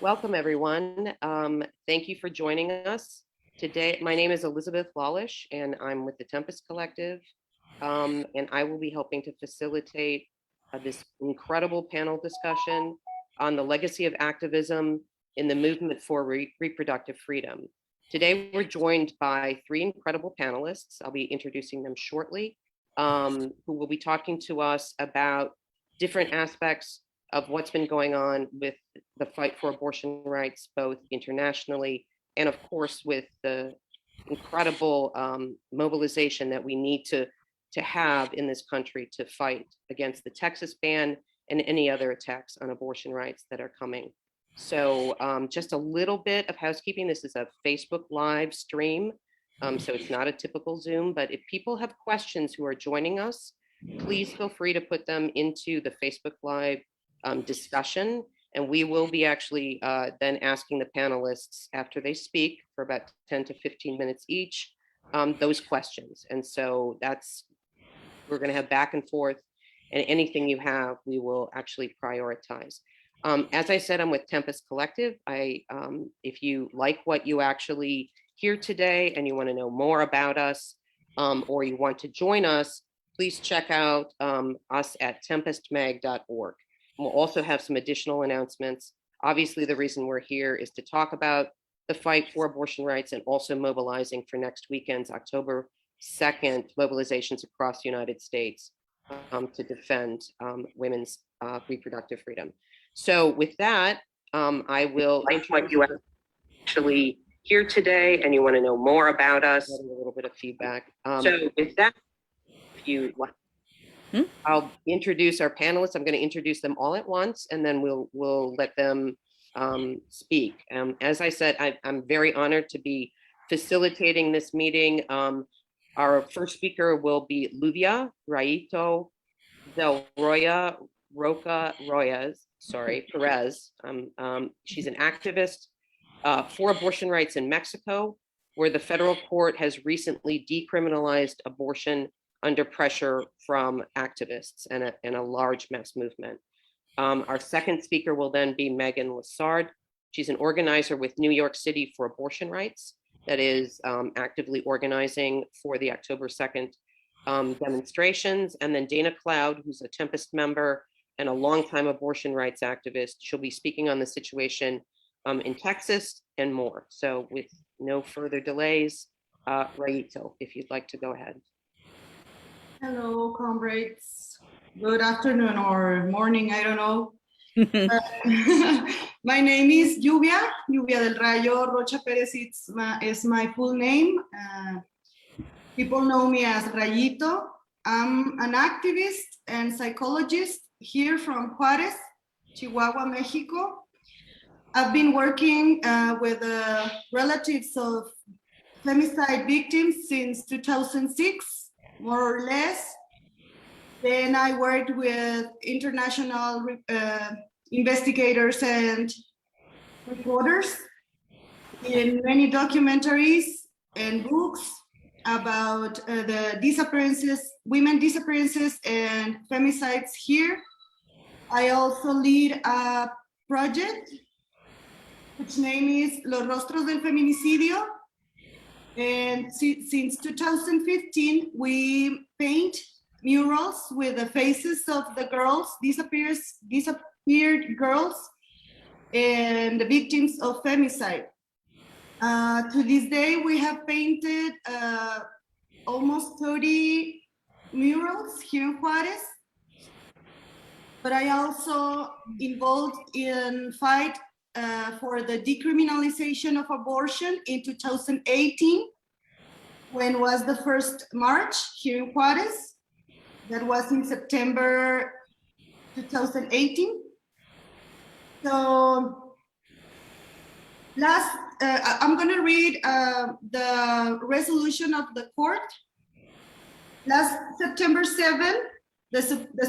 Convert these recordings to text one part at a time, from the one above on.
Welcome, everyone. Thank you for joining us today. My name is Elizabeth Lawlish, and I'm with the Tempest Collective, and I will be helping to facilitate this incredible panel discussion on the legacy of activism in the movement for reproductive freedom. Today, we're joined by three incredible panelists. I'll be introducing them shortly, who will be talking to us about different aspects of what's been going on with the fight for abortion rights, both internationally and of course with the incredible mobilization that we need to have in this country to fight against the Texas ban and any other attacks on abortion rights that are coming. So just a little bit of housekeeping. This is a Facebook live stream, so it's not a typical Zoom, but if people have questions who are joining us, please feel free to put them into the Facebook live discussion, and we will be actually then asking the panelists after they speak for about 10 to 15 minutes each those questions. And so we're going to have back and forth, and anything you have we will actually prioritize. As I said, I'm with Tempest Collective. If you like what you actually hear today and you want to know more about us, or you want to join us, please check out us at tempestmag.org. We'll also have some additional announcemements. Obviously, the reason we're here is to talk about the fight for abortion rights and also mobilizing for next weekend's October 2nd mobilizations across the United States to defend women's reproductive freedom. So with that, I will what you actually hear today and you want to know more about us, a little bit of feedback. So with that, if you want, I'll introduce our panelists. I'm going to introduce them all at once, and then we'll let them speak. As I said, I'm very honored to be facilitating this meeting. Our first speaker will be Lluvia, Rayito del Rocha Perez. She's an activist for abortion rights in Mexico, where the federal court has recently decriminalized abortion under pressure from activists and a large mass movement. Our second speaker will then be Megan Lessard. She's an organizer with New York City for abortion rights that is actively organizing for the October 2nd demonstrations. And then Dana Cloud, who's a Tempest member and a longtime abortion rights activist. She'll be speaking on the situation in Texas and more. So with no further delays, Rayito, if you'd like to go ahead. Hello, comrades. Good afternoon or morning, I don't know. My name is Lluvia del Rayo Rocha Perez is my full name. People know me as Rayito. I'm an activist and psychologist here from Juárez, Chihuahua, Mexico. I've been working with relatives of femicide victims since 2006. More or less. Then I worked with international investigators and reporters in many documentaries and books about the disappearances, women disappearances and femicides here. I also lead a project which name is Los Rostros del Feminicidio. And since 2015, we paint murals with the faces of the girls, disappeared girls, and the victims of femicide. To this day, we have painted almost 30 murals here in Juárez. But I also involved in fight for the decriminalization of abortion in 2018, when was the first march here in Juárez. That was in September 2018. So I'm going to read the resolution of the court. Last September 7, the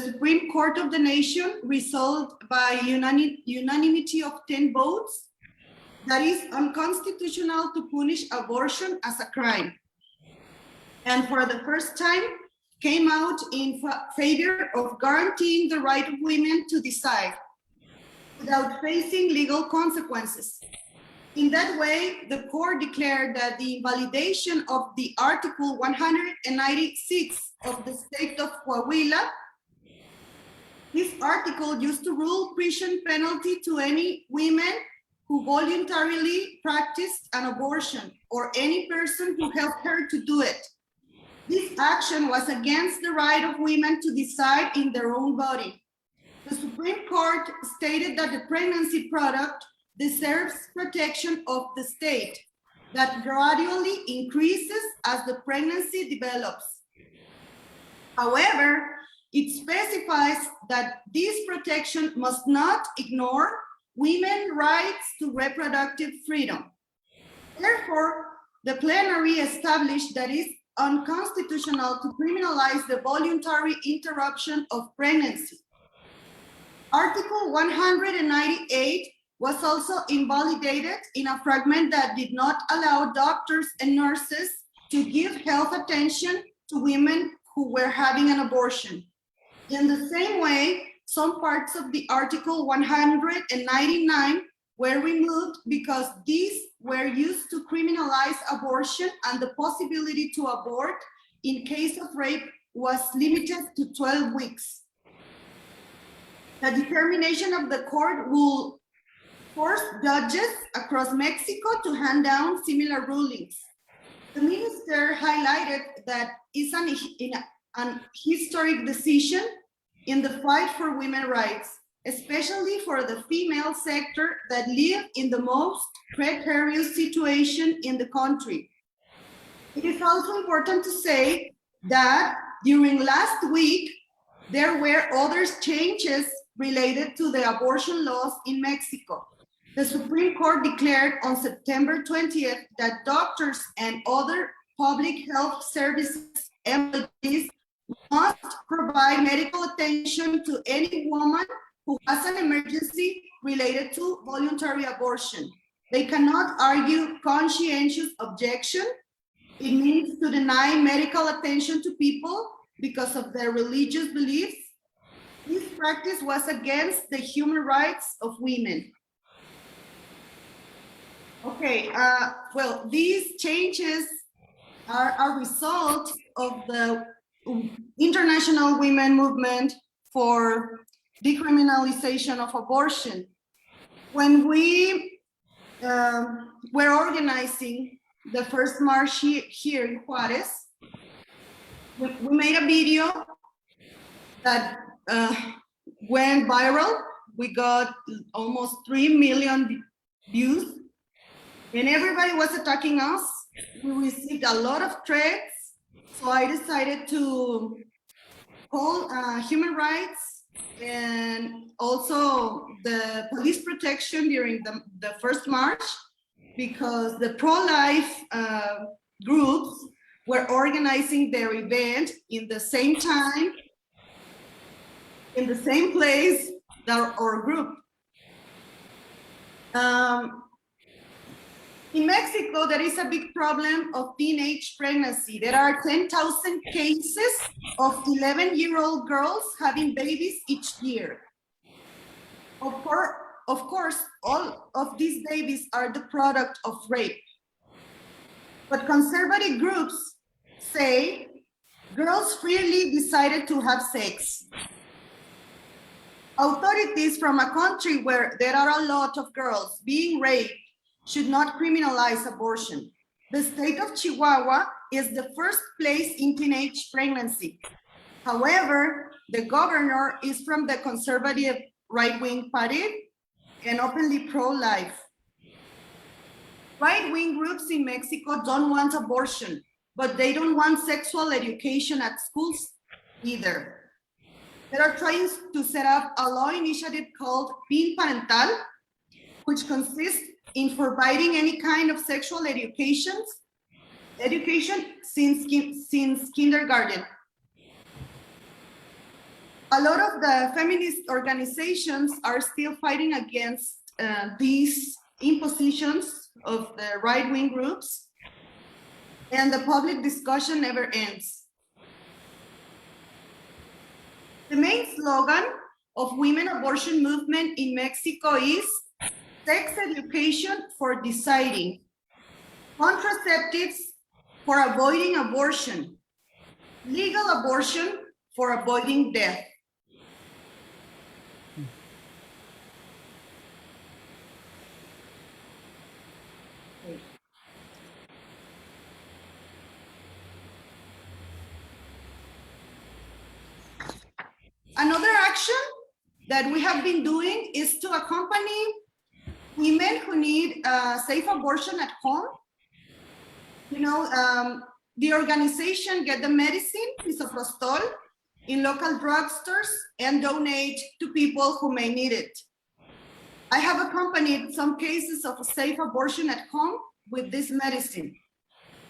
Supreme Court of the nation resolved by unanimity of 10 votes that is unconstitutional to punish abortion as a crime. And for the first time, came out in favor of guaranteeing the right of women to decide without facing legal consequences. In that way, the court declared that the invalidation of the Article 196 of the state of Coahuila, this article used to rule prison penalty to any women who voluntarily practiced an abortion or any person who helped her to do it. This action was against the right of women to decide in their own body. The Supreme Court stated that the pregnancy product deserves protection of the state that gradually increases as the pregnancy develops. However, it specifies that this protection must not ignore women's rights to reproductive freedom. Therefore, the plenary established that it's unconstitutional to criminalize the voluntary interruption of pregnancy. Article 198 was also invalidated in a fragment that did not allow doctors and nurses to give health attention to women who were having an abortion. In the same way, some parts of the Article 199 were removed because these were used to criminalize abortion, and the possibility to abort in case of rape was limited to 12 weeks. The determination of the court will force judges across Mexico to hand down similar rulings. The minister highlighted that it's an historic decision in the fight for women's rights, especially for the female sector that live in the most precarious situation in the country. It is also important to say that during last week, there were other changes related to the abortion laws in Mexico. The Supreme Court declared on September 20th that doctors and other public health services employees must provide medical attention to any woman who has an emergency related to voluntary abortion. They cannot argue conscientious objection. It means to deny medical attention to people because of their religious beliefs. This practice was against the human rights of women. Okay, well, these changes are a result of the international women movement for decriminalization of abortion. When we were organizing the first march here in Juarez, we made a video that went viral. We got almost 3 million views, and everybody was attacking us. We received a lot of threats, so I decided to call human rights and also the police protection during the first march, because the pro-life groups were organizing their event in the same time, in the same place that our group. In Mexico, there is a big problem of teenage pregnancy. There are 10,000 cases of 11-year-old girls having babies each year. Of course, all of these babies are the product of rape. But conservative groups say girls freely decided to have sex. Authorities from a country where there are a lot of girls being raped should not criminalize abortion. The state of Chihuahua is the first place in teenage pregnancy. However, the governor is from the conservative right-wing party and openly pro-life. Right-wing groups in Mexico don't want abortion, but they don't want sexual education at schools either. They are trying to set up a law initiative called Pin Parental, which consists in forbidding any kind of sexual education since kindergarten. A lot of the feminist organizations are still fighting against these impositions of the right-wing groups, and the public discussion never ends. The main slogan of women abortion movement in Mexico is sex education for deciding, contraceptives for avoiding abortion, legal abortion for avoiding death. Another action that we have been doing is to accompany women who need safe abortion at home. You know, the organization Get the Medicine, misoprostol, in local drugstores and donate to people who may need it. I have accompanied some cases of safe abortion at home with this medicine.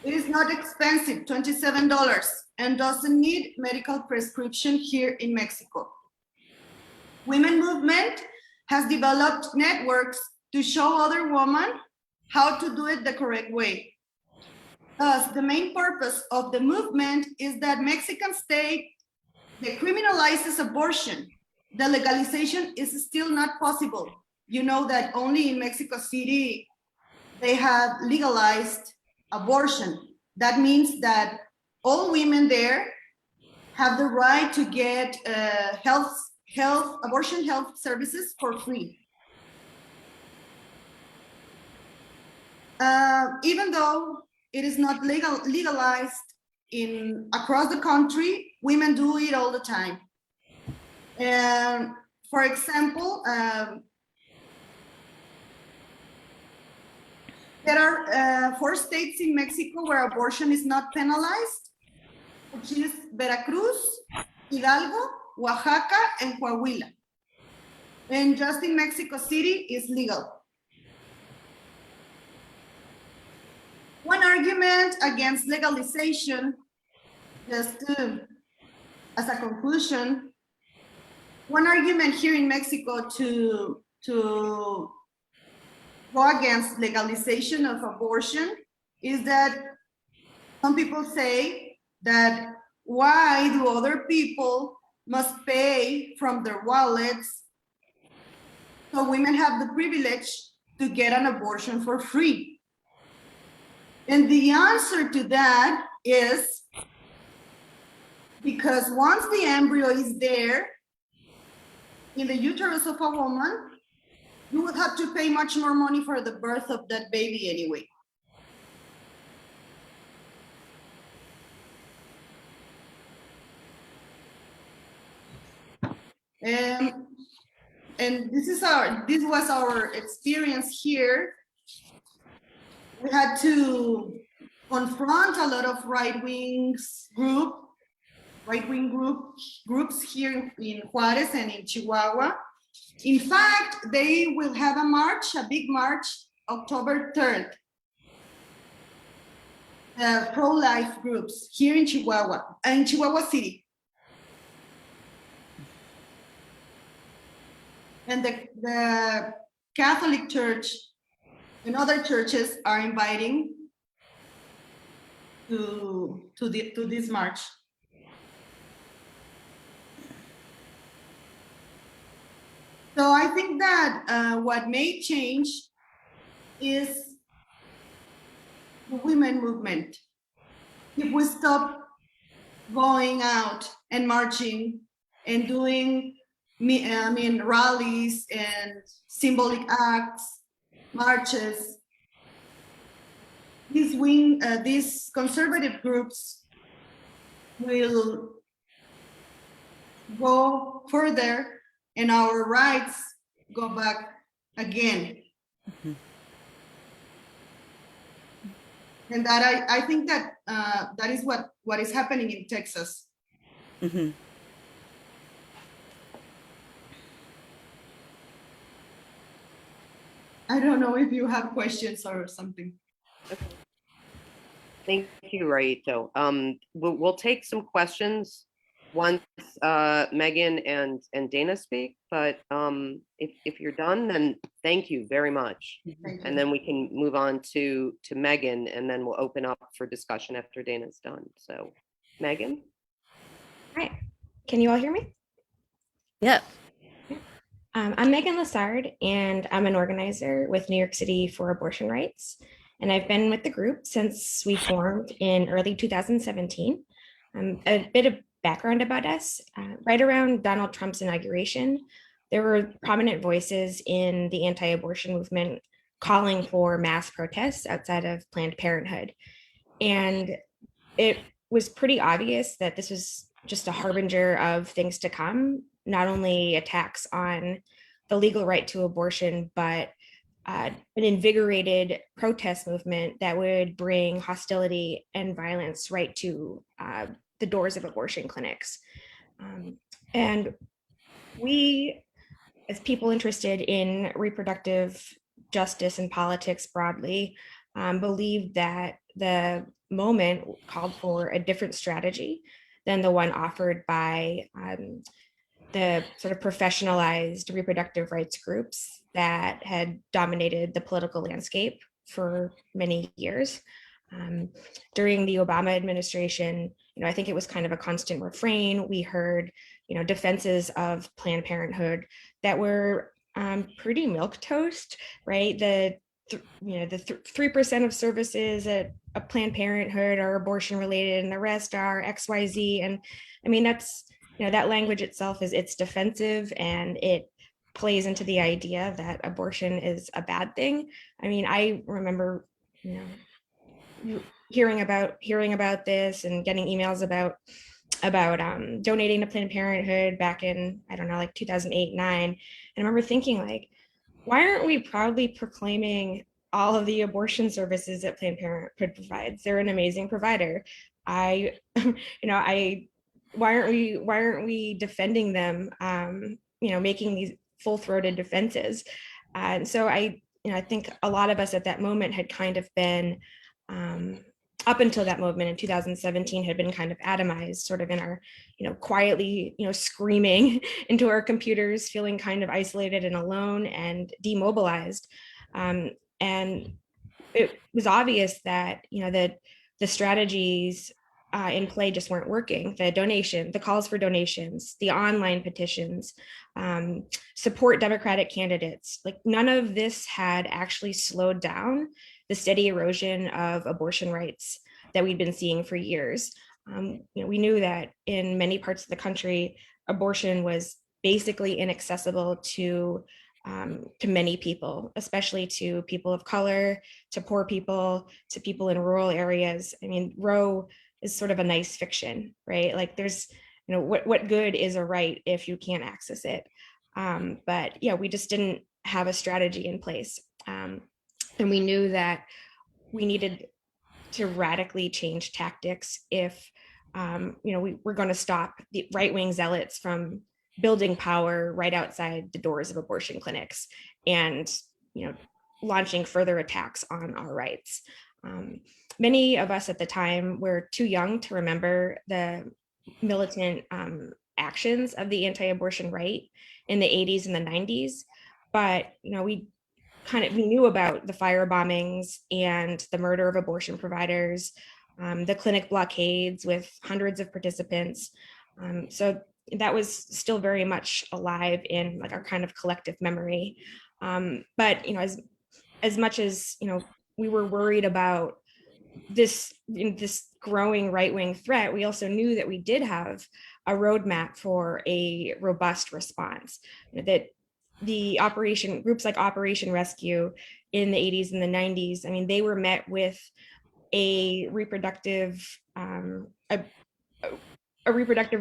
It is not expensive, $27, and doesn't need medical prescription here in Mexico. Women Movement has developed networks to show other women how to do it the correct way. Thus, the main purpose of the movement is that Mexican state decriminalizes abortion. The legalization is still not possible. You know that only in Mexico City, they have legalized abortion. That means that all women there have the right to get abortion health services for free. Even though it is not legalized across the country, women do it all the time. And for example, there are 4 states in Mexico where abortion is not penalized, which is Veracruz, Hidalgo, Oaxaca, and Coahuila. And just in Mexico City is legal. One argument against legalization, just as a conclusion, one argument here in Mexico to go against legalization of abortion is that some people say that why do other people must pay from their wallets so women have the privilege to get an abortion for free? And the answer to that is because once the embryo is there in the uterus of a woman, you would have to pay much more money for the birth of that baby anyway. And this was our experience here. We had to confront a lot of right-wing groups here in Juarez and in Chihuahua. In fact, they will have a big march, October 3rd. Pro-life groups here in Chihuahua City. And the Catholic Church and other churches are inviting to this march. So I think that what may change is the women movement. If we stop going out and marching and doing rallies and symbolic acts, marches, these conservative groups will go further and our rights go back again. Mm-hmm. And that I think that that is what is happening in Texas. Mm-hmm. I don't know if you have questions or something. Okay. Thank you, Rayito. We'll take some questions once Megan and Dana speak, but if you're done, then thank you very much. And then we can move on to Megan, and then we'll open up for discussion after Dana's done. So, Megan? Hi, can you all hear me? Yeah. I'm Megan Lessard, and I'm an organizer with New York City for abortion rights. And I've been with the group since we formed in early 2017. A bit of background about us. Right around Donald Trump's inauguration, there were prominent voices in the anti-abortion movement calling for mass protests outside of Planned Parenthood. And it was pretty obvious that this was just a harbinger of things to come, not only attacks on the legal right to abortion, but an invigorated protest movement that would bring hostility and violence right to the doors of abortion clinics. And we, as people interested in reproductive justice and politics broadly, believe that the moment called for a different strategy than the one offered by the sort of professionalized reproductive rights groups that had dominated the political landscape for many years. Um, During the Obama administration, I think it was kind of a constant refrain. We heard, defenses of Planned Parenthood that were pretty milk toast, right? The 3% of services at a Planned Parenthood are abortion related, and the rest are XYZ. And I mean, that's that language itself it's defensive, and it plays into the idea that abortion is a bad thing. I mean, I remember, hearing about this and getting emails about donating to Planned Parenthood back in, I don't know, like 2008-9. And I remember thinking, like, why aren't we proudly proclaiming all of the abortion services that Planned Parenthood provides? They're an amazing provider. I, I why aren't we defending them? Making these full-throated defenses. And so I think a lot of us at that moment had kind of been, up until that moment in 2017, had been kind of atomized, sort of in our, quietly, screaming into our computers, feeling kind of isolated and alone and demobilized. And it was obvious that, the strategies in play just weren't working. The calls for donations, the online petitions, support Democratic candidates, like none of this had actually slowed down the steady erosion of abortion rights that we'd been seeing for years. We knew that in many parts of the country, abortion was basically inaccessible to many people, especially to people of color, to poor people, to people in rural areas. I mean, Roe is sort of a nice fiction, right? Like there's, what good is a right if you can't access it? But yeah, we just didn't have a strategy in place. And we knew that we needed to radically change tactics if we were going to stop the right-wing zealots from building power right outside the doors of abortion clinics and launching further attacks on our rights. Many of us at the time were too young to remember the militant actions of the anti-abortion right in the 80s and the 90s, but we knew about the fire bombings and the murder of abortion providers, the clinic blockades with hundreds of participants. So that was still very much alive in like our kind of collective memory. But as much as we were worried about this growing right-wing threat, we also knew that we did have a roadmap for a robust response. That the groups like Operation Rescue in the 80s and the 90s, I mean, they were met with a reproductive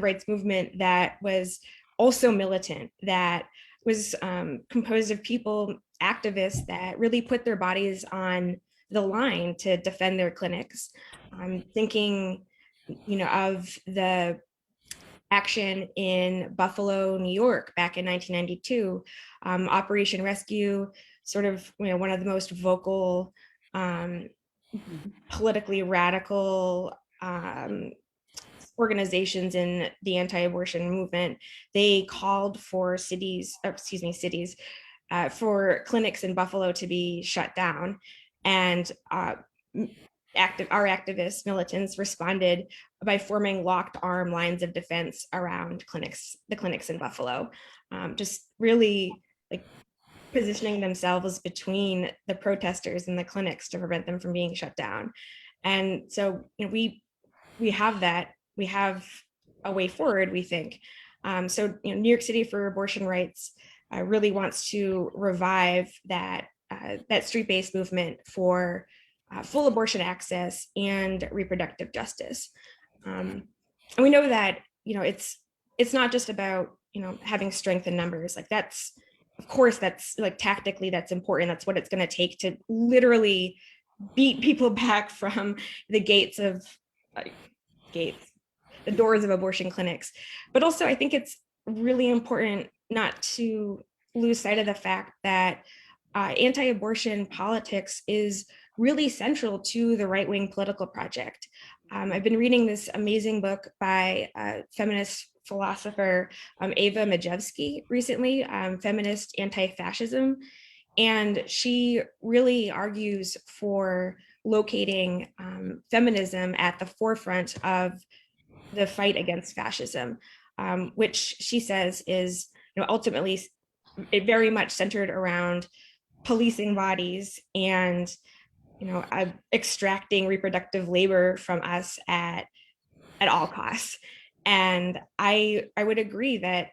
rights movement that was also militant, that was composed of people, activists that really put their bodies on the line to defend their clinics. Thinking, of the action in Buffalo, New York, back in 1992, Operation Rescue, sort of one of the most vocal, politically radical organizations in the anti-abortion movement. They called for for clinics in Buffalo to be shut down, and our activists, militants responded by forming locked arm lines of defense around the clinics in Buffalo, just really like positioning themselves between the protesters and the clinics to prevent them from being shut down. And so, we have that. We have a way forward, we think. So, New York City for Abortion Rights really wants to revive that street-based movement for full abortion access and reproductive justice. And we know that it's not just about having strength in numbers. Like that's, of course, that's like tactically that's important. That's what it's going to take to literally beat people back from the the doors of abortion clinics. But also, I think it's really important not to lose sight of the fact that anti-abortion politics is really central to the right-wing political project. I've been reading this amazing book by feminist philosopher Eva Majewski recently, Feminist Anti-Fascism, and she really argues for locating feminism at the forefront of the fight against fascism, which she says is ultimately very much centered around policing bodies and extracting reproductive labor from us at all costs. And I would agree that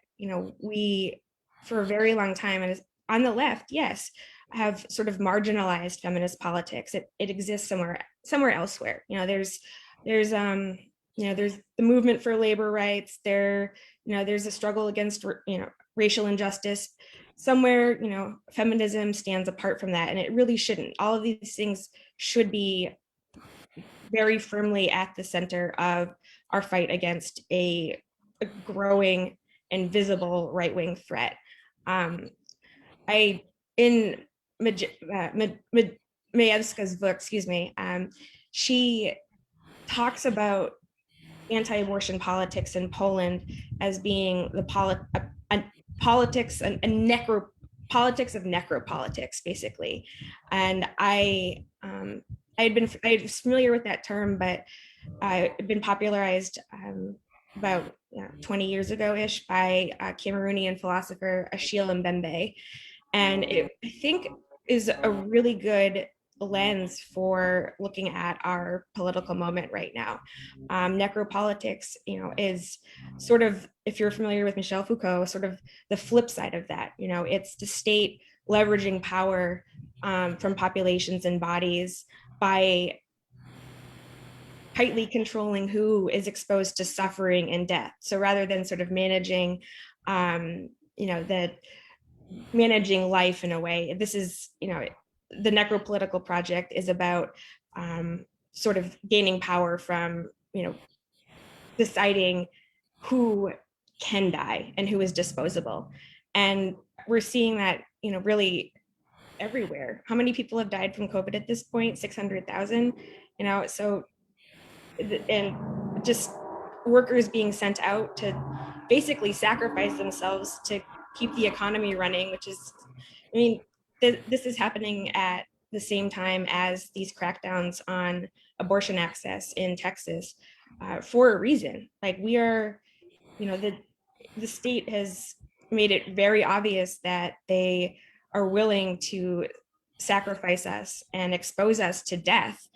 we for a very long time, and on the left, yes, have sort of marginalized feminist politics. It exists somewhere elsewhere. There's the movement for labor rights. There's a struggle against racial injustice. Somewhere, feminism stands apart from that, and it really shouldn't. All of these things should be very firmly at the center of our fight against a growing and visible right-wing threat. In Majewska's book, she talks about anti-abortion politics in Poland as being the politics and politics of necropolitics, basically. And I was familiar with that term, but it's been popularized about 20 years ago-ish by Cameroonian philosopher Achille Mbembe. And it, I think, is a really good lens for looking at our political moment right now. Necropolitics, is sort of, if you're familiar with Michel Foucault, sort of the flip side of that. It's the state leveraging power from populations and bodies by tightly controlling who is exposed to suffering and death. So rather than sort of managing, managing life in a way, this is, the necropolitical project is about sort of gaining power from, deciding who can die and who is disposable. And we're seeing that, really everywhere. How many people have died from COVID at this point? 600,000, so, and just workers being sent out to basically sacrifice themselves to keep the economy running, which is, this is happening at the same time as these crackdowns on abortion access in Texas for a reason. Like we are, the state has made it very obvious that they are willing to sacrifice us and expose us to death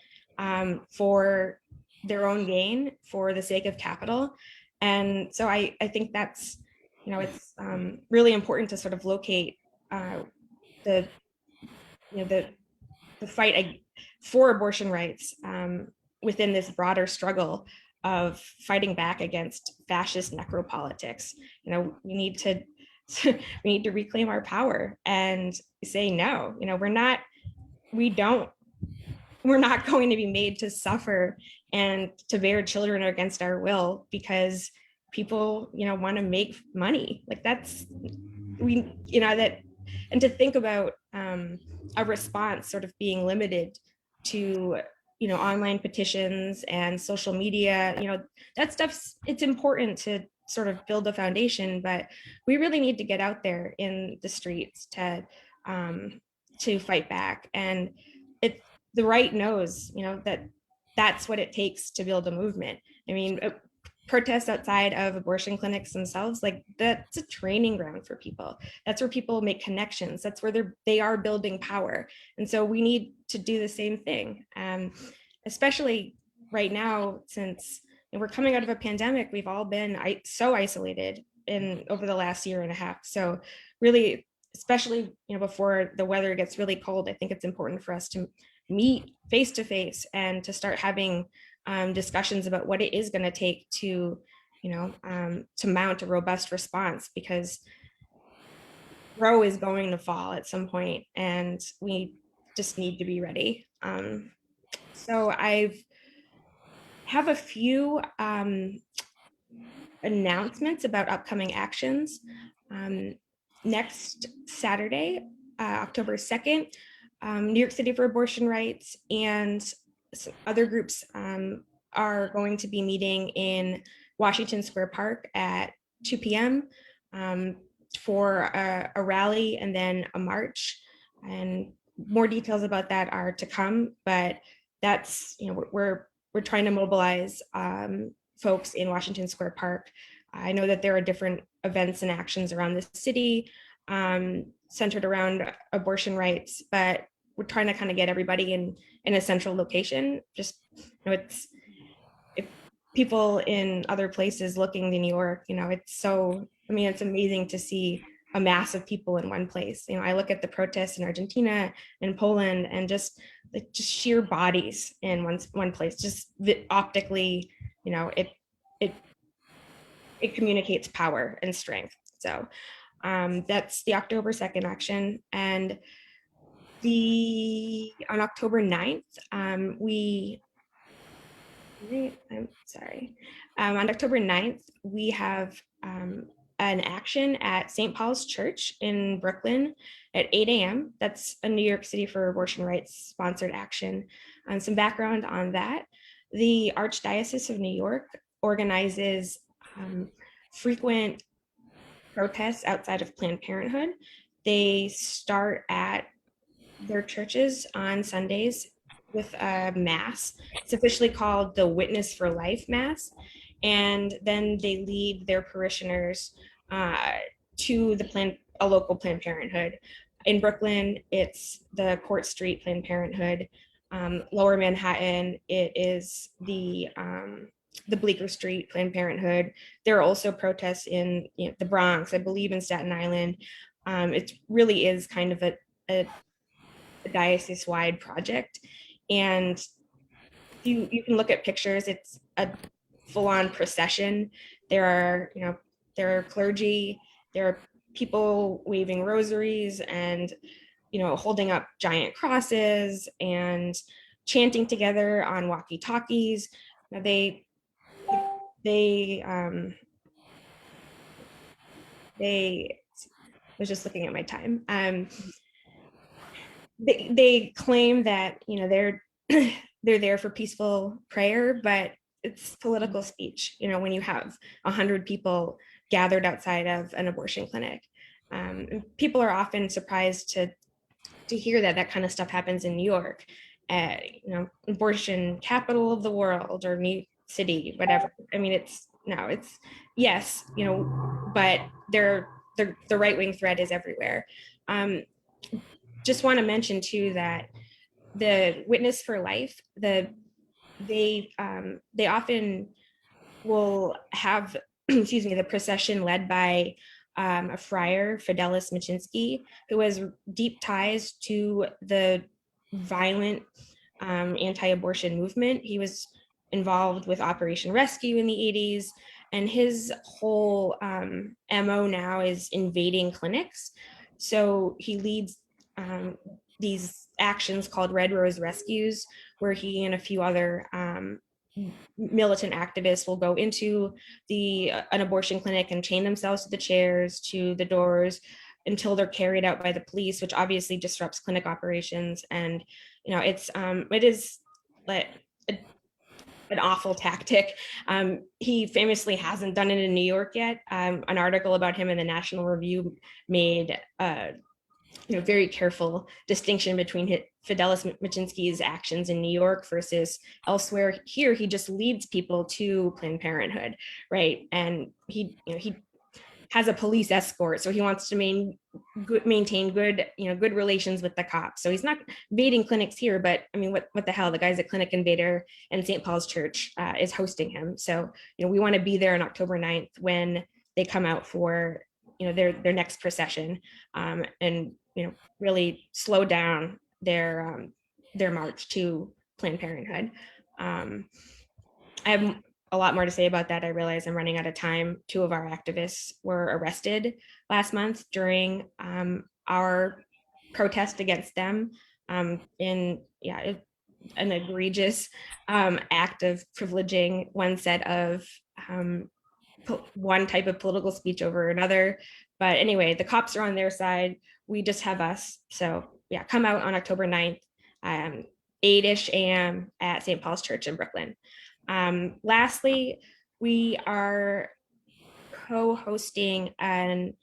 for their own gain, for the sake of capital. And so I think that's, it's really important to sort of locate the fight for abortion rights within this broader struggle of fighting back against fascist necropolitics. We need to reclaim our power and say no. We're not going to be made to suffer and to bear children against our will because people, want to make money. Like that's, and to think about a response sort of being limited to, online petitions and social media, that stuff's, it's important to sort of build a foundation, but we really need to get out there in the streets to fight back. And the right knows, that that's what it takes to build a movement. I mean, protests outside of abortion clinics themselves, like that's a training ground for people. That's where people make connections. That's where they are building power. And so we need to do the same thing, especially right now, since we're coming out of a pandemic. We've all been so isolated in over the last year and a half. So really, especially before the weather gets really cold, I think it's important for us to meet face to face and to start having discussions about what it is going to take to to mount a robust response, because Roe is going to fall at some point and we just need to be ready. So I have a few announcements about upcoming actions. Next Saturday, October 2nd, New York City for Abortion Rights and some other groups are going to be meeting in Washington Square Park at 2 p.m. For a rally and then a march. And more details about that are to come, but that's, we're trying to mobilize folks in Washington Square Park. I know that there are different events and actions around the city centered around abortion rights, but we're trying to kind of get everybody in a central location. Just, it's, if people in other places looking to New York, it's so, it's amazing to see a mass of people in one place. I look at the protests in Argentina and Poland and just sheer bodies in one place, just optically, it communicates power and strength. So that's the October 2nd action. And on October 9th, on October 9th, we have an action at St. Paul's Church in Brooklyn at 8 a.m. That's a New York City for Abortion Rights sponsored action. Some background on that: the Archdiocese of New York organizes frequent protests outside of Planned Parenthood. They start at their churches on Sundays with a mass. It's officially called the Witness for Life Mass. And then they lead their parishioners to a local Planned Parenthood. In Brooklyn, it's the Court Street Planned Parenthood. Lower Manhattan, it is the Bleecker Street Planned Parenthood. There are also protests in the Bronx, I believe in Staten Island. It really is kind of a diocese-wide project. And you can look at pictures, it's a full-on procession. There are clergy, there are people waving rosaries and holding up giant crosses and chanting together on walkie-talkies. I was just looking at my time. They claim that they're there for peaceful prayer, but it's political speech. When you have 100 people gathered outside of an abortion clinic, people are often surprised to hear that kind of stuff happens in New York, abortion capital of the world, or New City, whatever. It's yes, but the right-wing threat is everywhere. Just want to mention too that the Witness for Life, they often will have the procession led by a friar, Fidelis Machinsky, who has deep ties to the violent anti-abortion movement. He was involved with Operation Rescue in the 80s, and his whole MO now is invading clinics. So he leads these actions called Red Rose Rescues, where he and a few other militant activists will go into an abortion clinic and chain themselves to the chairs, to the doors, until they're carried out by the police, which obviously disrupts clinic operations. And it is like an awful tactic. He famously hasn't done it in New York yet. An article about him in the National Review made very careful distinction between Fidelis Machinsky's actions in New York versus elsewhere. Here, he just leads people to Planned Parenthood, right? And he has a police escort, so he wants to maintain good relations with the cops. So he's not invading clinics here, but I mean, what the hell? The guy's a clinic invader, and St. Paul's Church is hosting him. So we want to be there on October 9th when they come out for their next procession, and really slow down their march to Planned Parenthood. I have a lot more to say about that. I realize I'm running out of time. 2 of our activists were arrested last month during our protest against them, in an egregious act of privileging one set of one type of political speech over another. But anyway, the cops are on their side. We just have us. So yeah, come out on October 9th, 8-ish a.m. at St. Paul's Church in Brooklyn. Lastly, we are co-hosting a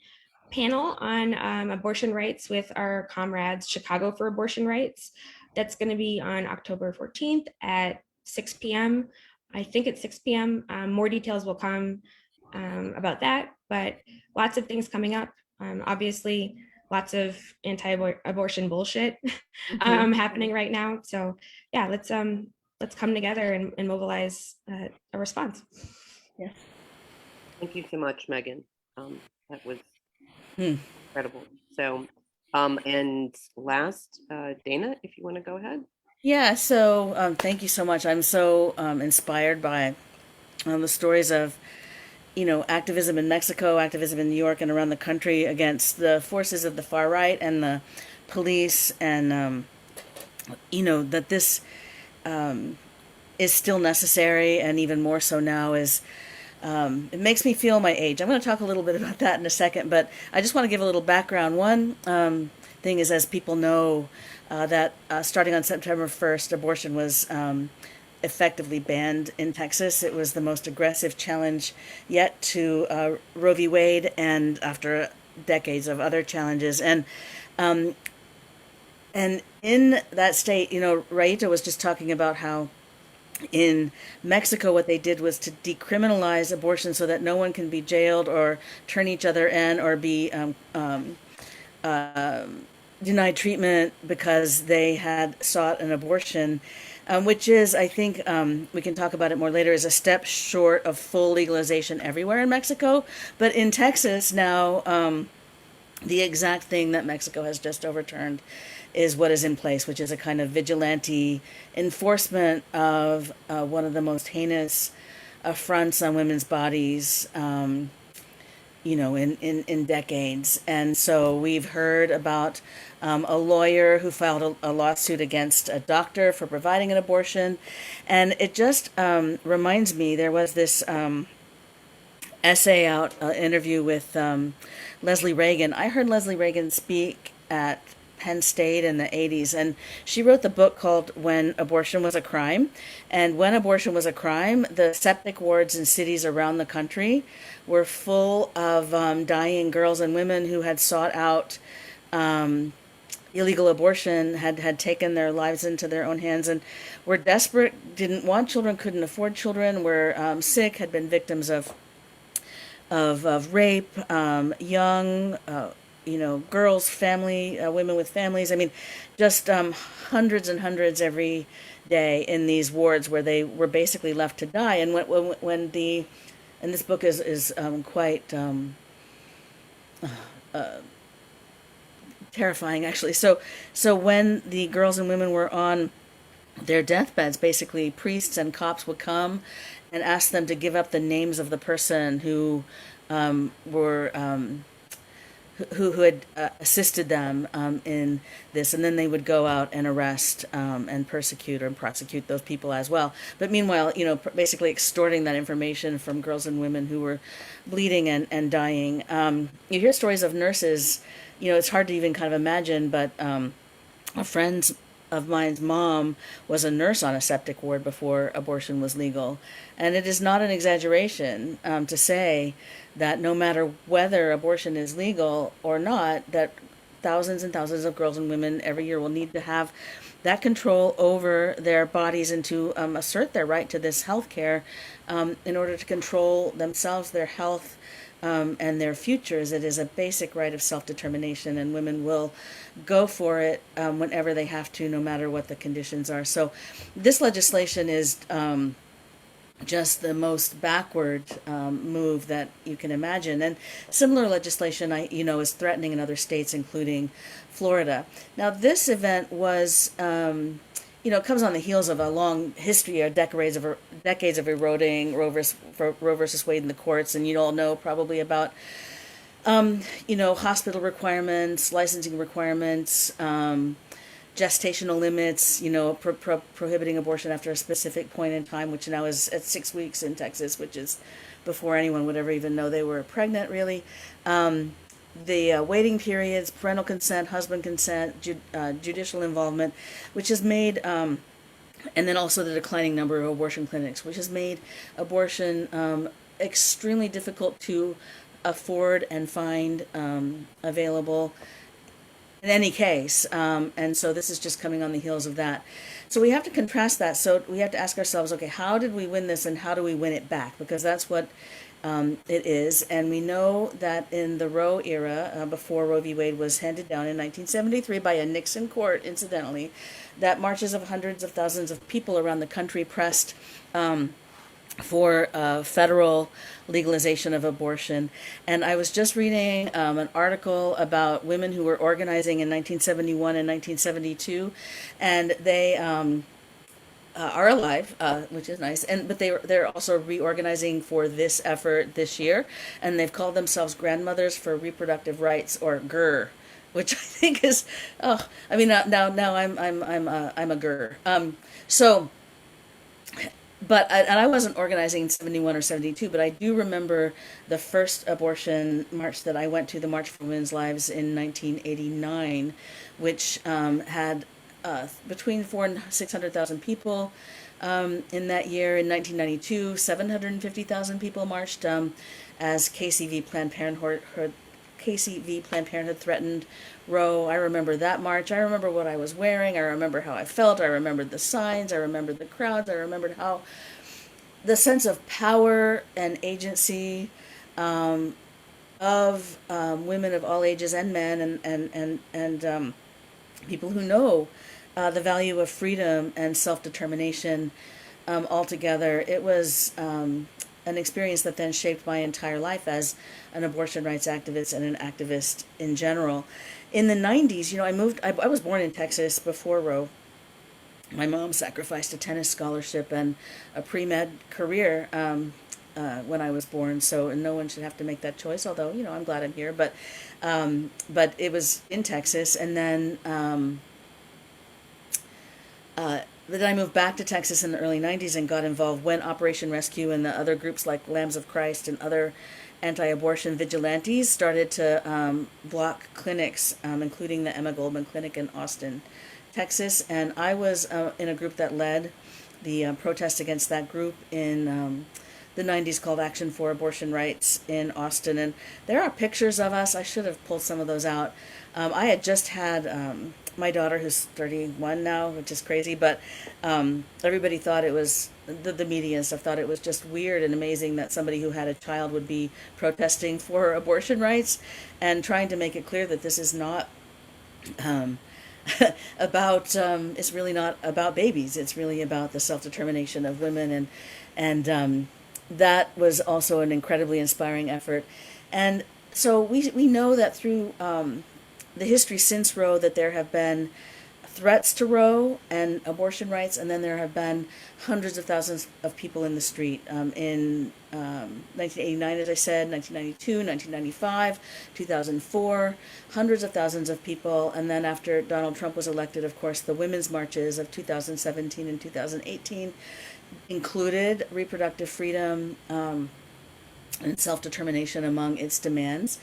panel on abortion rights with our comrades Chicago for Abortion Rights. That's going to be on October 14th at 6 p.m. I think it's 6 p.m. More details will come about that, but lots of things coming up. Obviously, lots of anti-abortion bullshit happening right now. So yeah, let's come together and mobilize a response. Yeah. Thank you so much, Megan. That was incredible. So, and last, Dana, if you want to go ahead. Yeah, so thank you so much. I'm so inspired by the stories of, activism in Mexico, activism in New York, and around the country against the forces of the far right and the police, and that this is still necessary, and even more so now is. It makes me feel my age. I'm going to talk a little bit about that in a second, but I just want to give a little background. One thing is, as people know, that starting on September 1st, abortion was effectively banned in Texas. It was the most aggressive challenge yet to Roe v. Wade, and after decades of other challenges. And in that state, Rayito was just talking about how in Mexico, what they did was to decriminalize abortion so that no one can be jailed or turn each other in or be denied treatment because they had sought an abortion, which is, I think, we can talk about it more later, is a step short of full legalization everywhere in Mexico. But in Texas now, the exact thing that Mexico has just overturned is what is in place, which is a kind of vigilante enforcement of one of the most heinous affronts on women's bodies, in decades. And so we've heard about a lawyer who filed a lawsuit against a doctor for providing an abortion. And it just reminds me, there was this essay out, interview with Leslie Reagan. I heard Leslie Reagan speak at Penn State in the 80s, and she wrote the book called When Abortion Was a Crime. And when abortion was a crime, the septic wards in cities around the country were full of dying girls and women who had sought out illegal abortion, had taken their lives into their own hands, and were desperate, didn't want children, couldn't afford children, were sick, had been victims of rape, young, girls, women with families. I mean, just hundreds and hundreds every day in these wards where they were basically left to die. And when and this book is quite terrifying, actually. So when the girls and women were on their deathbeds, basically priests and cops would come and ask them to give up the names of the person who had assisted them in this, and then they would go out and arrest and persecute and prosecute those people as well. But meanwhile, basically extorting that information from girls and women who were bleeding and dying. You hear stories of nurses, it's hard to even kind of imagine, but a friend of mine's mom was a nurse on a septic ward before abortion was legal. And it is not an exaggeration to say that no matter whether abortion is legal or not, that thousands and thousands of girls and women every year will need to have that control over their bodies and to assert their right to this health care in order to control themselves, their health, and their futures. It is a basic right of self-determination, and women will go for it whenever they have to, no matter what the conditions are. So this legislation is just the most backward move that you can imagine. And similar legislation, is threatening in other states, including Florida. Now, this event was, comes on the heels of a long history of decades of eroding Roe versus Wade in the courts. And you all know probably about, hospital requirements, licensing requirements, gestational limits, prohibiting abortion after a specific point in time, which now is at 6 weeks in Texas, which is before anyone would ever even know they were pregnant, really. The waiting periods, parental consent, husband consent, judicial involvement, which has made, and then also the declining number of abortion clinics, which has made abortion extremely difficult to afford and find available in any case. And so this is just coming on the heels of that. So we have to contrast that. So we have to ask ourselves, okay, how did we win this and how do we win it back? Because that's what it is. And we know that in the Roe era, before Roe v. Wade was handed down in 1973 by a Nixon court, incidentally, that marches of hundreds of thousands of people around the country pressed for federal legalization of abortion. And I was just reading an article about women who were organizing in 1971 and 1972, and they are alive, which is nice. But they're also reorganizing for this effort this year, and they've called themselves Grandmothers for Reproductive Rights, or GER, which I think is now I'm a GER. But I wasn't organizing in 71 or 72, but I do remember the first abortion march that I went to, the March for Women's Lives in 1989, which had between 400,000 and 600,000 people in that year. In 1992, 750,000 people marched as KCV Planned Parenthood threatened Roe. I remember that march. I remember what I was wearing. I remember how I felt. I remembered the signs. I remembered the crowds. I remembered how the sense of power and agency of women of all ages and men and people who know the value of freedom and self-determination altogether. It was an experience that then shaped my entire life as an abortion rights activist and an activist in general. In the 90s, I was born in Texas before Roe. My mom sacrificed a tennis scholarship and a pre-med career when I was born, so no one should have to make that choice, although, I'm glad I'm here. But it was in Texas, and then I moved back to Texas in the early 90s and got involved when Operation Rescue and the other groups like Lambs of Christ and other anti-abortion vigilantes started to block clinics, including the Emma Goldman Clinic in Austin, Texas. And I was in a group that led the protest against that group in the 90s called Action for Abortion Rights in Austin. And there are pictures of us. I should have pulled some of those out. I had just had my daughter, who's 31 now, which is crazy, but everybody thought it was, the media and stuff thought it was just weird and amazing that somebody who had a child would be protesting for abortion rights and trying to make it clear that this is not it's really not about babies. It's really about the self-determination of women, and that was also an incredibly inspiring effort. And so we know that through the history since Roe that there have been threats to Roe and abortion rights, and then there have been hundreds of thousands of people in the street in 1989, as I said, 1992, 1995, 2004, hundreds of thousands of people. And then after Donald Trump was elected, of course, the women's marches of 2017 and 2018 included reproductive freedom and self-determination among its demands.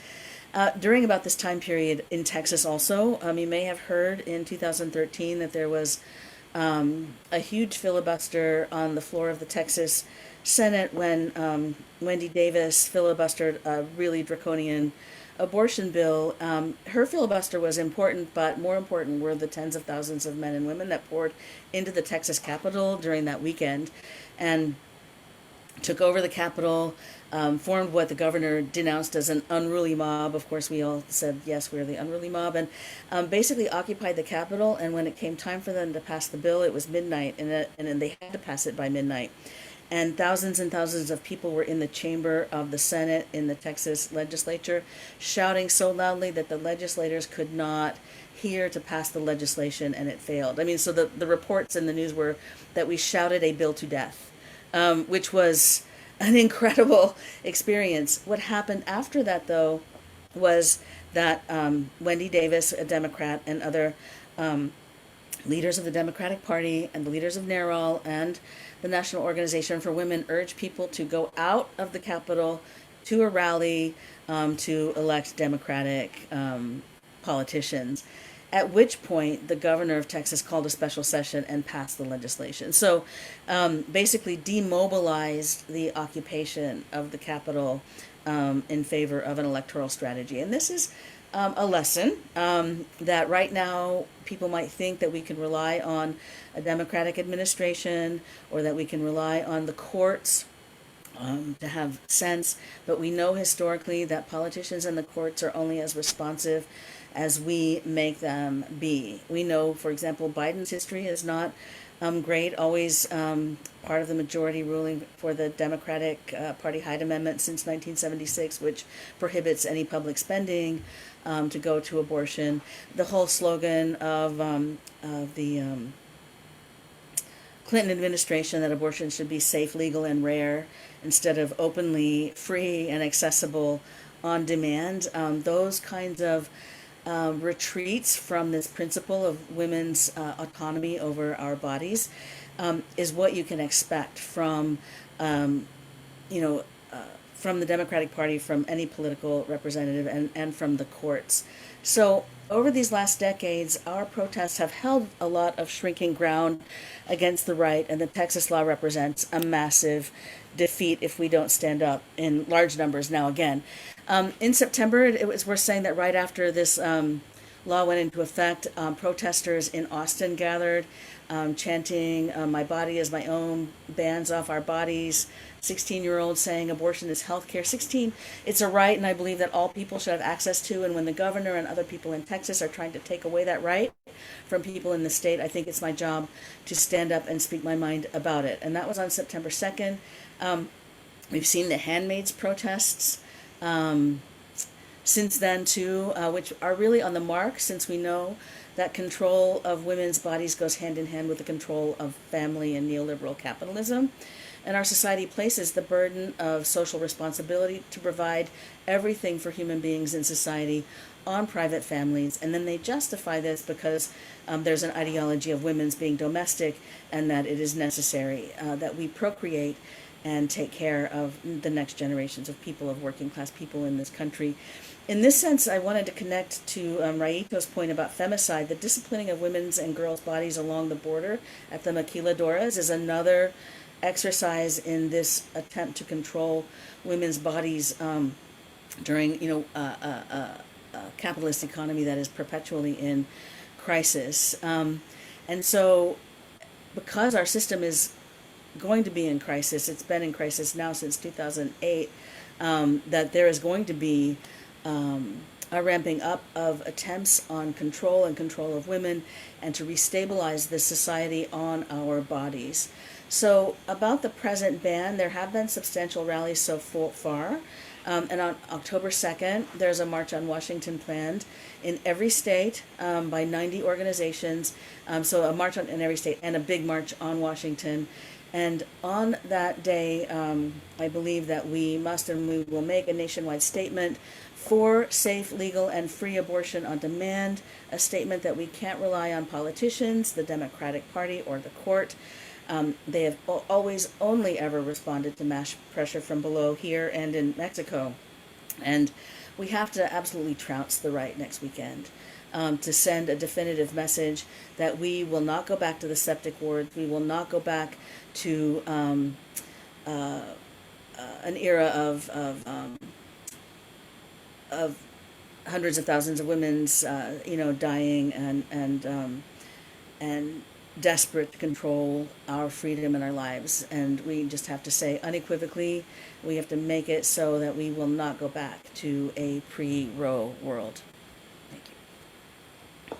During about this time period in Texas also, you may have heard in 2013 that there was a huge filibuster on the floor of the Texas Senate when Wendy Davis filibustered a really draconian abortion bill, her filibuster was important, but more important were the tens of thousands of men and women that poured into the Texas Capitol during that weekend and took over the Capitol, formed what the governor denounced as an unruly mob. Of course, we all said, yes, we're the unruly mob, and basically occupied the Capitol. And when it came time for them to pass the bill, it was midnight, and then they had to pass it by midnight. And thousands of people were in the chamber of the Senate in the Texas legislature, shouting so loudly that the legislators could not hear to pass the legislation, and it failed. I mean, so the reports in the news were that we shouted a bill to death, which was an incredible experience. What happened after that, though, was that Wendy Davis, a Democrat, and other leaders of the Democratic Party and the leaders of NARAL and the National Organization for Women urged people to go out of the Capitol to a rally to elect Democratic politicians, at which point the governor of Texas called a special session and passed the legislation. So basically demobilized the occupation of the Capitol in favor of an electoral strategy. And this is a lesson that right now people might think that we can rely on a Democratic administration or that we can rely on the courts to have sense, but we know historically that politicians and the courts are only as responsive as we make them be. We know, for example, Biden's history is not great, always part of the majority ruling for the Democratic Party Hyde Amendment since 1976, which prohibits any public spending to go to abortion. The whole slogan of the Clinton administration that abortion should be safe, legal, and rare instead of openly free and accessible on demand. Those kinds of retreats from this principle of women's autonomy over our bodies is what you can expect from, from the Democratic Party, from any political representative, and from the courts. So over these last decades, our protests have held a lot of shrinking ground against the right, and the Texas law represents a massive defeat if we don't stand up in large numbers now again. In September, it was worth saying that right after this law went into effect, protesters in Austin gathered, chanting, "My body is my own, bands off our bodies," 16-year-olds saying abortion is healthcare. 16, it's a right, and I believe that all people should have access to, and when the governor and other people in Texas are trying to take away that right from people in the state, I think it's my job to stand up and speak my mind about it. And that was on September 2nd. We've seen the Handmaid's protests since then too, which are really on the mark, since we know that control of women's bodies goes hand in hand with the control of family and neoliberal capitalism. And our society places the burden of social responsibility to provide everything for human beings in society on private families. And then they justify this because there's an ideology of women's being domestic and that it is necessary that we procreate and take care of the next generations of people, of working class people in this country. In this sense, I wanted to connect to Rayito's point about femicide. The disciplining of women's and girls' bodies along the border at the maquiladoras is another exercise in this attempt to control women's bodies during, a capitalist economy that is perpetually in crisis. And so, because our system is going to be in crisis, it's been in crisis now since 2008, that there is going to be a ramping up of attempts on control of women and to restabilize this society on our bodies. So about the present ban, there have been substantial rallies so far. And on October 2nd, there's a march on Washington planned in every state by 90 organizations. So a march in every state and a big march on Washington. And on that day, I believe that we must and we will make a nationwide statement for safe, legal, and free abortion on demand, a statement that we can't rely on politicians, the Democratic Party, or the court. They have always only ever responded to mass pressure from below here and in Mexico. And we have to absolutely trounce the right next weekend to send a definitive message that we will not go back to the septic wards. We will not go back to an era of hundreds of thousands of women's, dying and desperate to control our freedom and our lives. And we just have to say unequivocally, we have to make it so that we will not go back to a pre-Roe world. Thank you.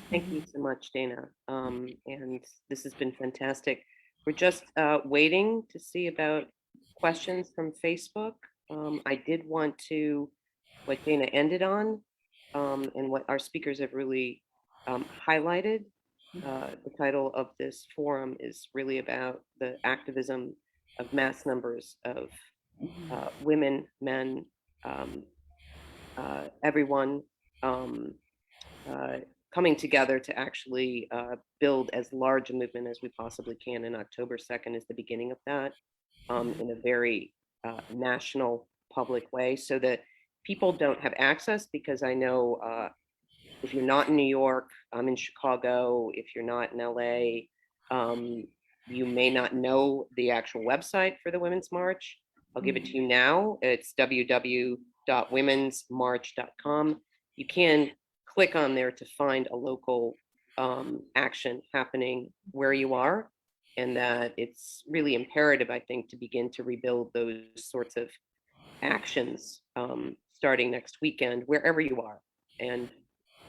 Thank you so much, Dana. And this has been fantastic. We're just waiting to see about questions from Facebook. I did want to, what Dana ended on, and what our speakers have really highlighted. The title of this forum is really about the activism of mass numbers of women, men, everyone coming together to actually build as large a movement as we possibly can. And October 2nd is the beginning of that in a very national public way, so that people don't have access, because I know if you're not in New York, I'm in Chicago, if you're not in LA, you may not know the actual website for the Women's March. I'll give it to you now. It's www.womensmarch.com. You can click on there to find a local action happening where you are, and that it's really imperative, I think, to begin to rebuild those sorts of actions starting next weekend, wherever you are, and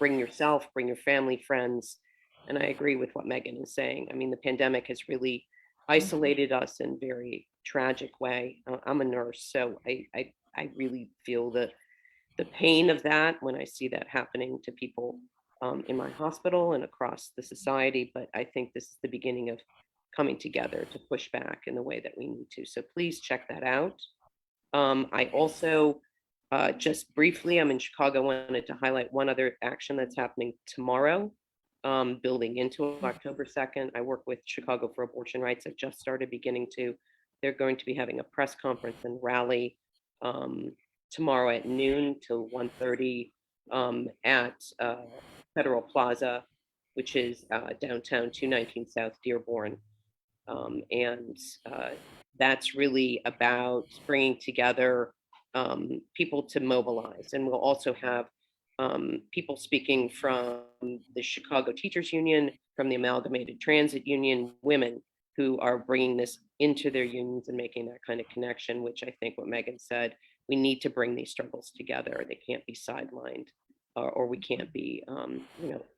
bring yourself, bring your family, friends. And I agree with what Megan is saying. I mean, the pandemic has really isolated us in a very tragic way. I'm a nurse, so I really feel the pain of that when I see that happening to people in my hospital and across the society. But I think this is the beginning of coming together to push back in the way that we need to. So please check that out. I also, just briefly, I'm in Chicago, wanted to highlight one other action that's happening tomorrow, building into October 2nd. I work with Chicago for Abortion Rights. I've just started beginning to. They're going to be having a press conference and rally tomorrow at noon till 1:30 at Federal Plaza, which is downtown 219 South Dearborn. And that's really about bringing together people to mobilize. And we'll also have people speaking from the Chicago Teachers Union, from the Amalgamated Transit Union, women who are bringing this into their unions and making that kind of connection, which I think what Megan said, we need to bring these struggles together. They can't be sidelined, or we can't be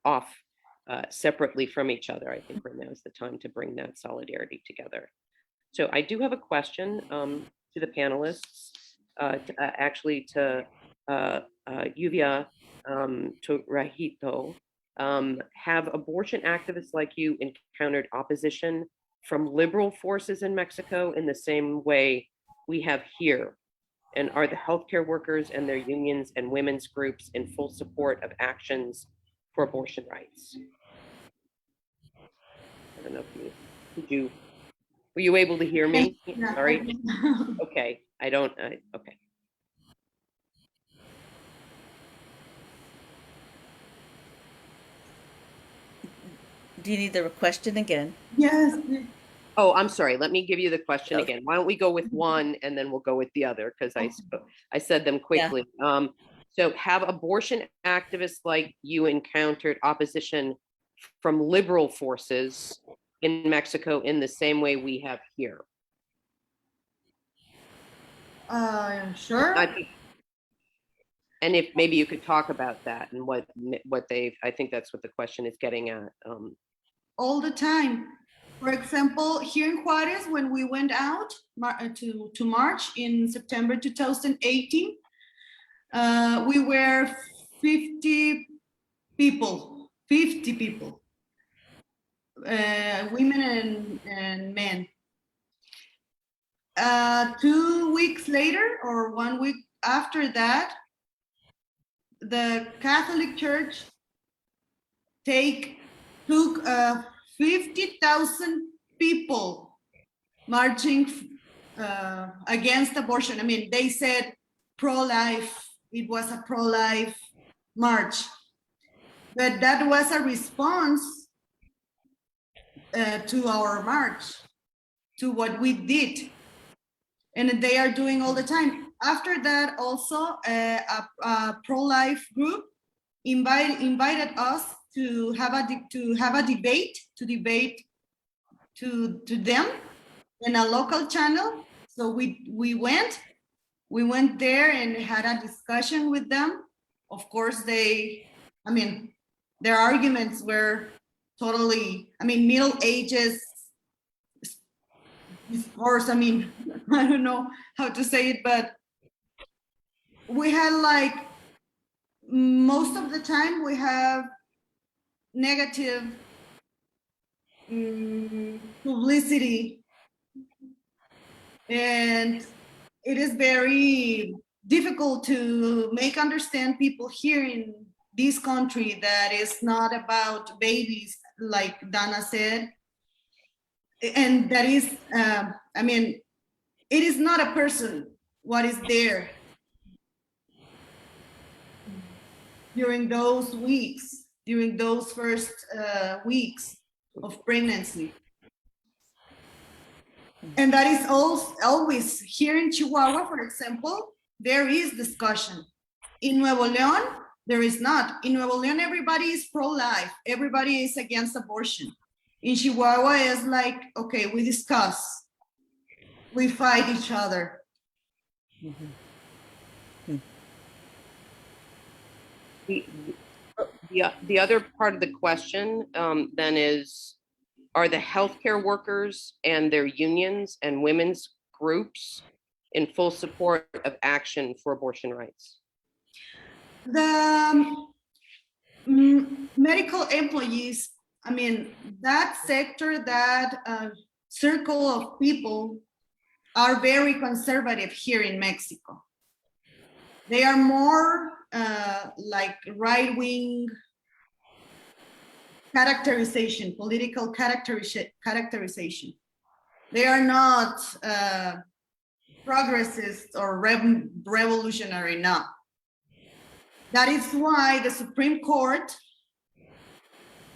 off separately from each other. I think right now is the time to bring that solidarity together. So I do have a question to the panelists, actually to Lluvia, to Rayito. Have abortion activists like you encountered opposition from liberal forces in Mexico in the same way we have here? And are the healthcare workers and their unions and women's groups in full support of actions for abortion rights? I don't know if were you able to hear me? Yeah. Sorry. Okay, okay. Do you need the question again? Yes. Oh, I'm sorry. Let me give you the question Okay. again. Why don't we go with one and then we'll go with the other, because I said them quickly. So have abortion activists like you encountered opposition from liberal forces in Mexico in the same way we have here? Sure. And if maybe you could talk about that and what they've, I think that's what the question is getting at. All the time. For example, here in Juarez, when we went out to march in September 2018, we were 50 people, women and men. 2 weeks later, or 1 week after that, the Catholic Church took 50,000 people marching against abortion. I mean, they said pro-life. It was a pro-life march, but that was a response to our march, to what we did, and they are doing all the time. after that, also a pro-life group invited us to have a debate to them in a local channel. So we went there and had a discussion with them. Of course, their arguments were totally, Middle Ages discourse. I don't know how to say it, but we had like, most of the time we have negative publicity, and it is very difficult to make understand people here in this country that is not about babies, like Dana said, and that is, it is not a person what is there during those weeks, during those first weeks of pregnancy. And that is always here in Chihuahua, for example, there is discussion. In Nuevo León, there is not. In Nuevo León, everybody is pro-life. Everybody is against abortion. In Chihuahua, it's like, okay, we discuss. We fight each other. The other part of the question then is, are the healthcare workers and their unions and women's groups in full support of action for abortion rights? The medical employees, that sector, that circle of people are very conservative here in Mexico. They are more like right-wing characterization, political characterization. They are not progressist or revolutionary, no. That is why the Supreme Court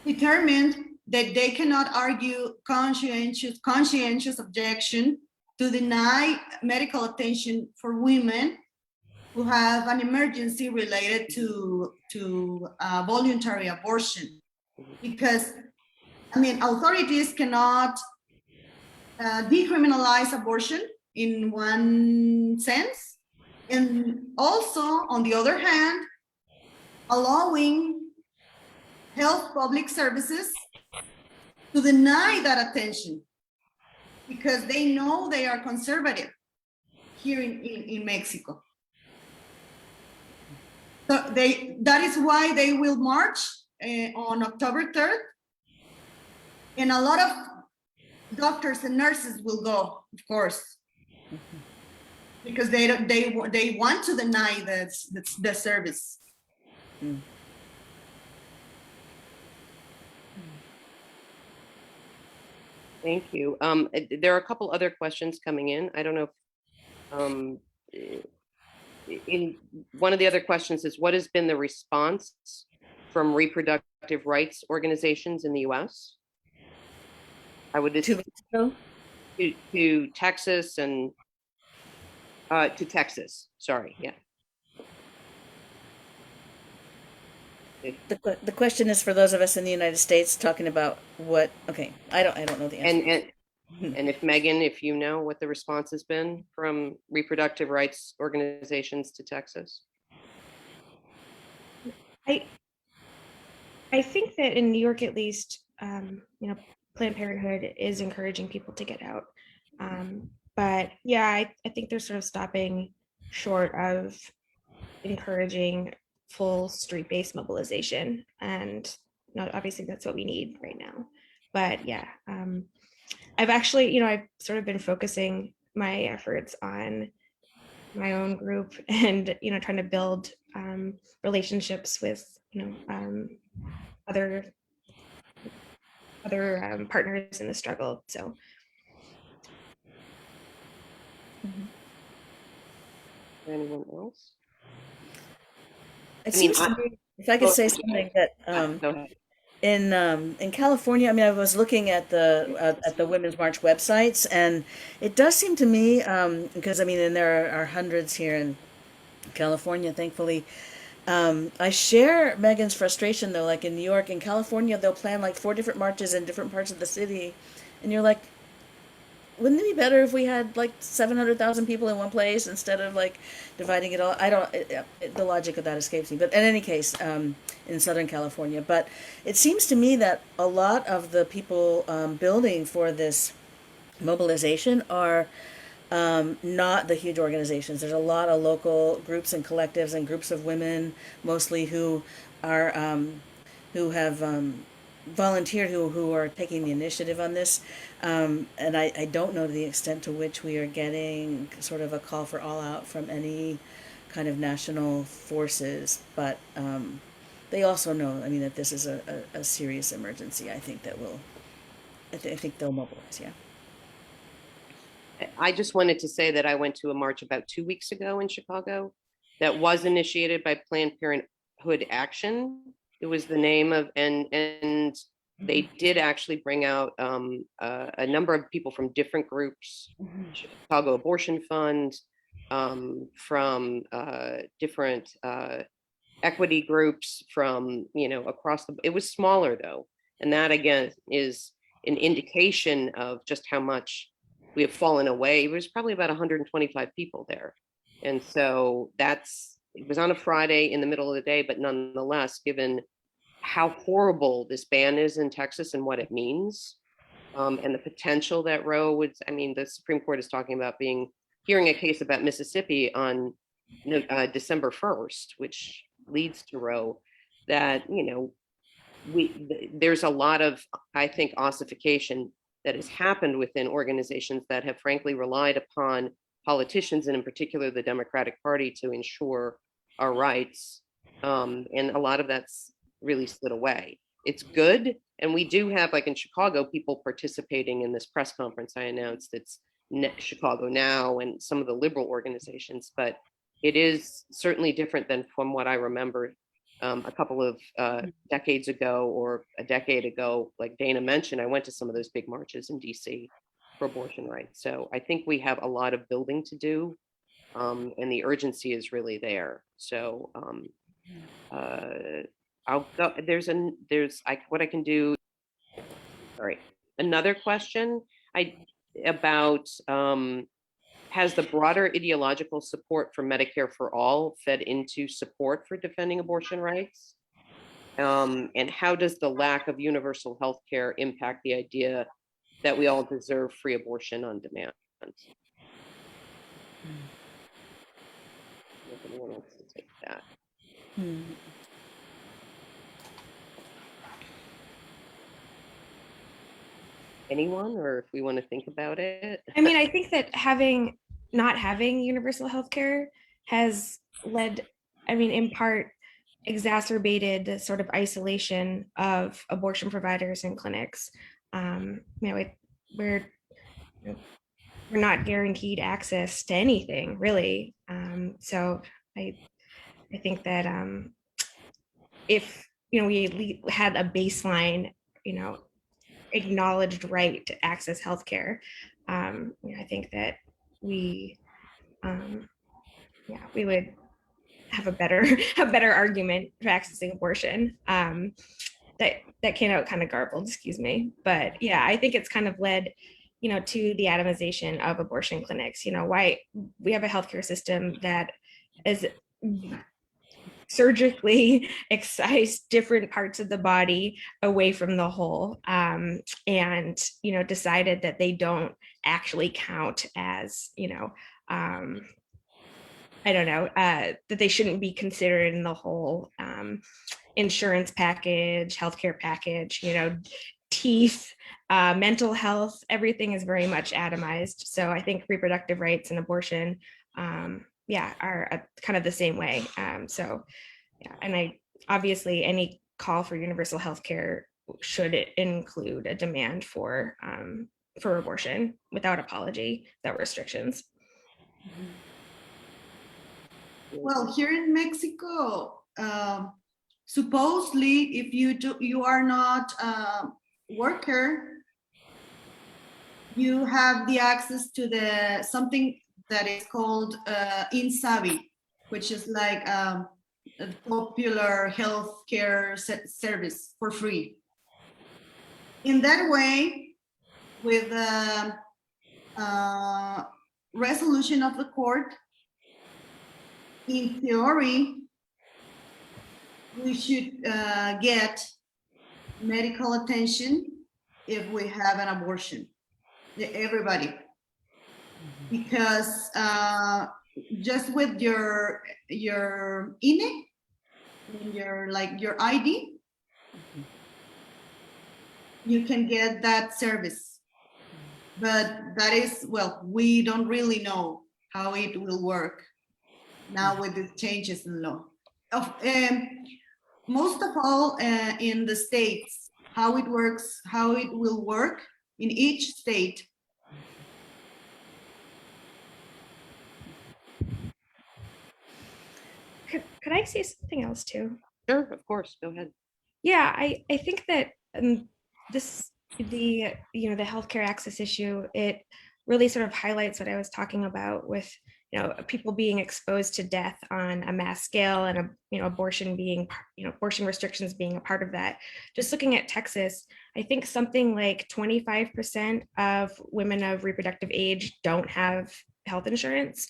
determined that they cannot argue conscientious objection to deny medical attention for women who have an emergency related to voluntary abortion. Because, authorities cannot decriminalize abortion in one sense, and also, on the other hand, allowing health public services to deny that attention because they know they are conservative here in Mexico. So that is why they will march on October 3rd, and a lot of doctors and nurses will go, of course, because they want to deny the service. Thank you. There are a couple other questions coming in. I don't know if, in one of the other questions is, what has been the response from reproductive rights organizations in the US? I would To Texas and to Texas, sorry, yeah. the question is for those of us in the United States talking about what, okay, I don't know the answer. And if Megan, if you know what the response has been from reproductive rights organizations to Texas. I think that in New York, at least, Planned Parenthood is encouraging people to get out. But yeah, I think they're sort of stopping short of encouraging full street-based mobilization. And obviously that's what we need right now. But yeah, I've actually, I've sort of been focusing my efforts on my own group and, trying to build relationships with, other partners in the struggle. So. Anyone else? It seems to me, if I could say something that go ahead. in California, I mean, I was looking at the Women's March websites, and it does seem to me, because I mean, and there are hundreds here in California, thankfully. I share Megan's frustration though. Like in New York and California, they'll plan like 4 different marches in different parts of the city, and you're like, wouldn't it be better if we had like 700,000 people in one place instead of like dividing it all? I don't, the logic of that escapes me. But in any case, in Southern California. But it seems to me that a lot of the people building for this mobilization are not the huge organizations. There's a lot of local groups and collectives and groups of women, mostly are who have volunteered, who are taking the initiative on this. And I don't know the extent to which we are getting sort of a call for all out from any kind of national forces, but they also know, I mean, that this is a serious emergency. I think that will, I think they'll mobilize, yeah. I just wanted to say that I went to a march about 2 weeks ago in Chicago that was initiated by Planned Parenthood Action. It was the name of, and they did actually bring out a number of people from different groups, Chicago Abortion Fund, from different equity groups from, across it was smaller though. And that again is an indication of just how much we have fallen away. It was probably about 125 people there. And so it was on a Friday in the middle of the day, but nonetheless, given how horrible this ban is in Texas and what it means, and the potential that Roe would, I mean, the Supreme Court is talking about hearing a case about Mississippi on December 1st, which leads to Roe, that, there's a lot of, I think, ossification that has happened within organizations that have frankly relied upon politicians, and in particular the Democratic Party, to ensure our rights. And a lot of that's really slid away. It's good. And we do have, like in Chicago, people participating in this press conference I announced. It's Chicago Now and some of the liberal organizations, but it is certainly different than from what I remember a couple of decades ago or a decade ago. Like Dana mentioned, I went to some of those big marches in DC for abortion rights. So I think we have a lot of building to do, and the urgency is really there. So I'll go, what I can do. All right. Another question about has the broader ideological support for Medicare for all fed into support for defending abortion rights? And how does the lack of universal health care impact the idea that we all deserve free abortion on demand? If anyone wants to take that. Anyone, or if we want to think about it? I mean, I think that not having universal health care has led, I mean, in part exacerbated the sort of isolation of abortion providers and clinics. We're not guaranteed access to anything really. So I think that if we had a baseline, acknowledged right to access healthcare, I think that we we would have a better argument for accessing abortion. That came out kind of garbled, excuse me. But yeah, I think it's kind of led, to the atomization of abortion clinics. Why we have a healthcare system that is surgically excise different parts of the body away from the whole, and decided that they don't actually count as I don't know, that they shouldn't be considered in the whole insurance package, healthcare package, teeth, mental health, everything is very much atomized. So I think reproductive rights and abortion, are kind of the same way. And obviously any call for universal healthcare should include a demand for abortion without apology, without restrictions. Well, here in Mexico, supposedly, if you are not a worker, you have the access to the something that is called InSavi, which is like a popular healthcare service for free. In that way, with the resolution of the court, in theory, we should get medical attention if we have an abortion. Everybody, because just with your INE, your ID, you can get that service. But that is, well, we don't really know how it will work now with the changes in law. Most of all, in the states, how it works, how it will work in each state. Could I say something else too? Sure, of course, go ahead. Yeah, I think that the healthcare access issue, it really sort of highlights what I was talking about with people being exposed to death on a mass scale, and abortion being abortion restrictions being a part of that. Just looking at Texas, I think something like 25% of women of reproductive age don't have health insurance.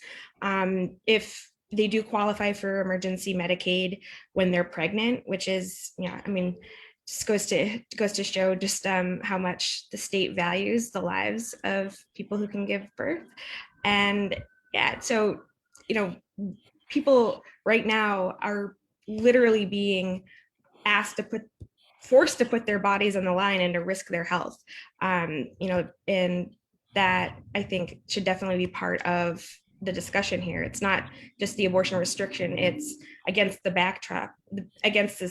If they do qualify for emergency Medicaid when they're pregnant, which is, I mean, just goes to show just how much the state values the lives of people who can give birth. And yeah, so people right now are literally being forced to put their bodies on the line and to risk their health. And that, I think, should definitely be part of the discussion here. It's not just the abortion restriction, it's against this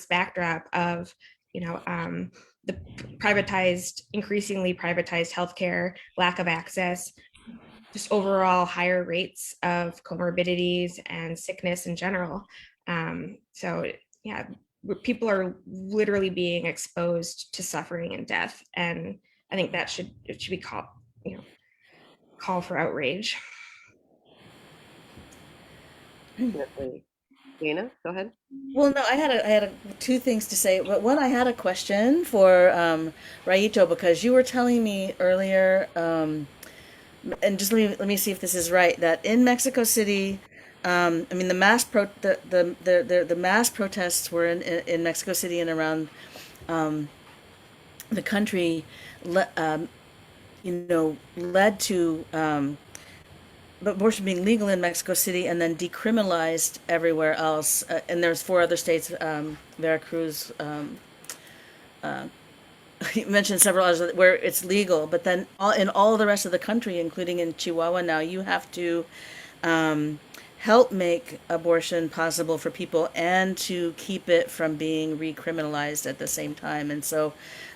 backdrop of the increasingly privatized healthcare, lack of access, just overall higher rates of comorbidities and sickness in general. So yeah, people are literally being exposed to suffering and death, and I think that should be call for outrage. Definitely. Dana, go ahead. Well, no, I had two things to say. But one, I had a question for Rayito, because you were telling me earlier, and just let me see if this is right, that in Mexico City, I mean, the mass protests were in Mexico City and around the country, led to abortion being legal in Mexico City and then decriminalized everywhere else. And there's 4 other states, Veracruz, you mentioned several others where it's legal, but then in all the rest of the country, including in Chihuahua now, you have to help make abortion possible for people and to keep it from being recriminalized at the same time. And so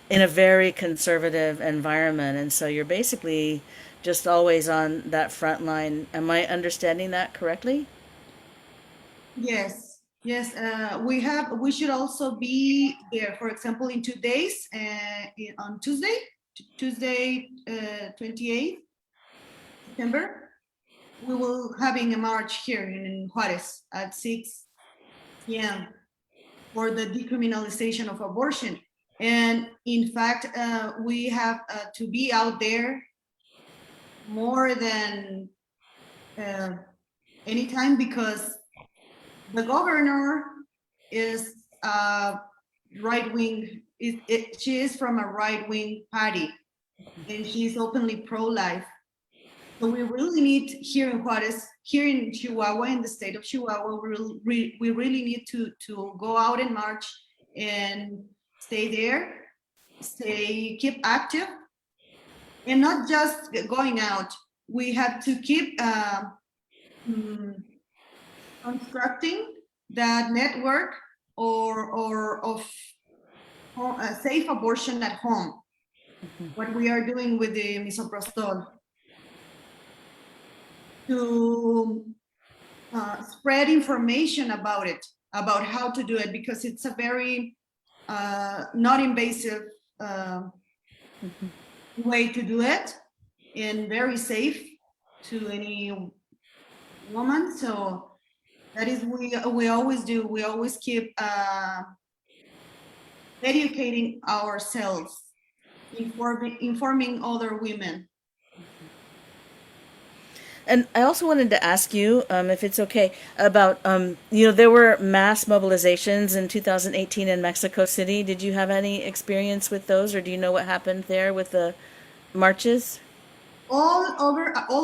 in a very conservative environment. And so you're basically just always on that front line. Am I understanding that correctly? Yes, we should also be there. For example, in 2 days, on Tuesday, 28th September, we will having a march here in Juarez at 6 p.m. for the decriminalization of abortion. And in fact, we have to be out there more than any time, because the governor is right-wing. She is from a right-wing party, and she's openly pro-life. So we really need here in Juarez, here in Chihuahua, in the state of Chihuahua, we really need to go out and march and stay there, keep active, and not just going out. We have to keep constructing that network or of safe abortion at home. What we are doing with the misoprostol, to spread information about it, about how to do it, because it's a very not invasive way to do it, and very safe to any woman. So that is we always do. We always keep educating ourselves, informing other women. And I also wanted to ask you, if it's okay, about, there were mass mobilizations in 2018 in Mexico City. Did you have any experience with those, or do you know what happened there with the marches? All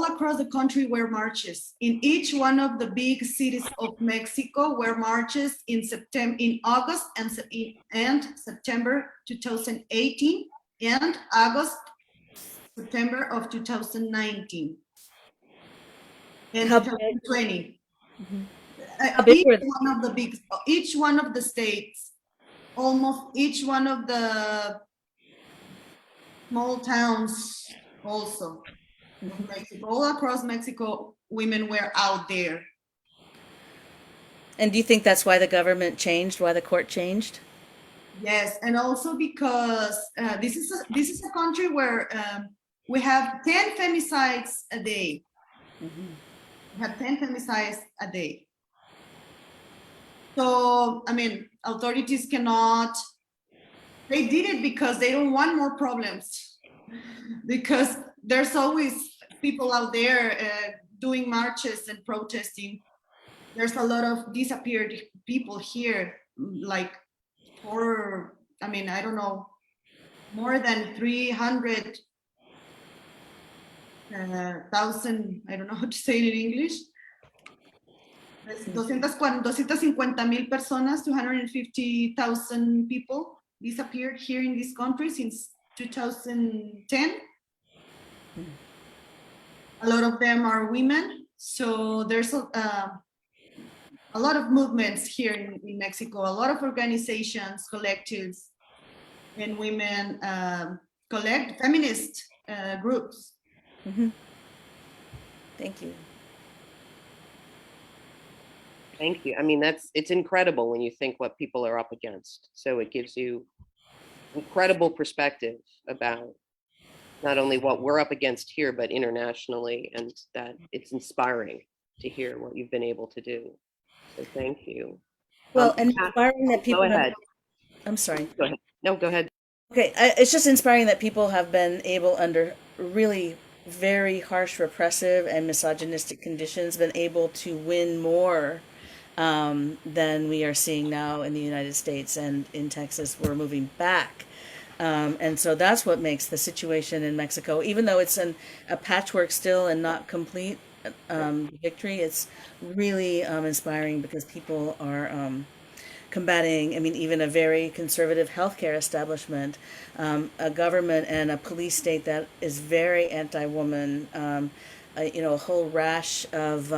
across the country were marches. In each one of the big cities of Mexico were marches in August and September 2018, and August, September of 2019. And How 2020. How big were they? Each one of the states, almost each one of the small towns also of Mexico, all across Mexico, women were out there. And do you think that's why the government changed, why the court changed? Yes, and also because this is a country where we have 10 femicides a day. We have 10 femicides a day. So, I mean, authorities cannot, they did it because they don't want more problems. Because there's always people out there doing marches and protesting. There's a lot of disappeared people here, like I don't know, more than 300,000, I don't know how to say it in English. 250,000 personas, 250,000 people disappeared here in this country since 2010. A lot of them are women. So there's a lot of movements here in Mexico, a lot of organizations, collectives, and women feminist groups. Thank you. Thank you. I mean, it's incredible when you think what people are up against. So it gives you incredible perspective about not only what we're up against here, but internationally, and that it's inspiring to hear what you've been able to do. So thank you. Well, and inspiring that people Go ahead. I'm sorry. Go ahead. No, go ahead. Okay, it's just inspiring that people have been able, under really very harsh, repressive, and misogynistic conditions, been able to win more than we are seeing now in the United States, and in Texas we're moving back. And so that's what makes the situation in Mexico, even though it's a patchwork still and not complete victory, it's really inspiring, because people are combating, I mean, even a very conservative healthcare establishment, a government and a police state that is very anti-woman, a whole rash of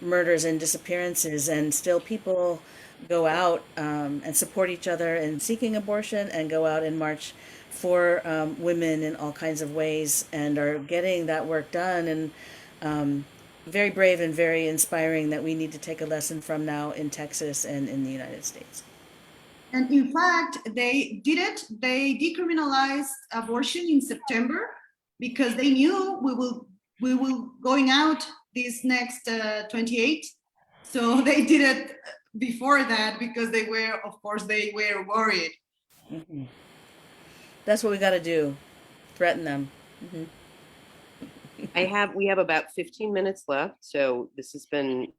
murders and disappearances, and still people go out and support each other in seeking abortion, and go out and march for women in all kinds of ways, and are getting that work done. And very brave and very inspiring, that we need to take a lesson from now in Texas and in the United States. And in fact, they did it. They decriminalized abortion in September, because they knew we will going out this next 28. So they did it before that, because they were worried. Mm-hmm. That's what we got to do. Threaten them. Mm-hmm. We have about 15 minutes left. So this has been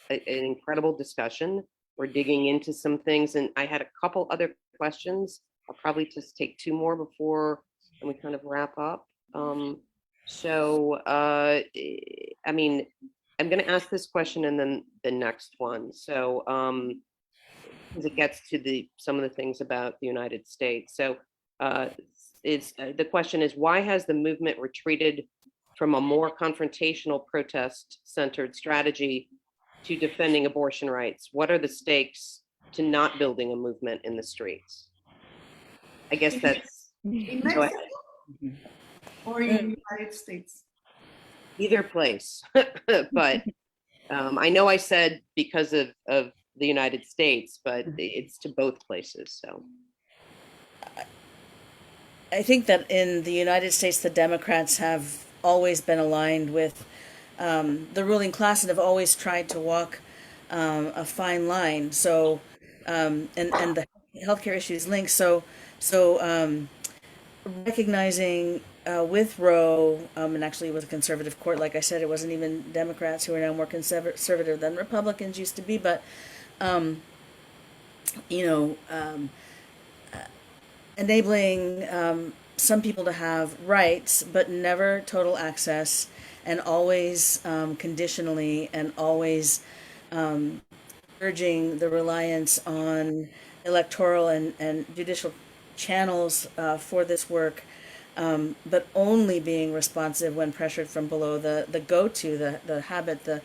an incredible discussion. We're digging into some things, and I had a couple other questions. I'll probably just take two more before we kind of wrap up. I mean, I'm going to ask this question and then the next one. So, because it gets to some of the things about the United States. So, the question is, why has the movement retreated from a more confrontational, protest-centered strategy to defending abortion rights? What are the stakes to not building a movement in the streets? I guess that's in Mexico or in the United States. Either place. But I know I said because of the United States, but it's to both places. So I think that in the United States, the Democrats have always been aligned with the ruling class and have always tried to walk a fine line. So, and the healthcare issues linked. So recognizing with Roe, and actually it was a conservative court, like I said, it wasn't even Democrats who are now more conservative than Republicans used to be, but you know, enabling some people to have rights, but never total access, and always conditionally, and always urging the reliance on electoral and judicial channels for this work, but only being responsive when pressured from below. The go-to, the habit, the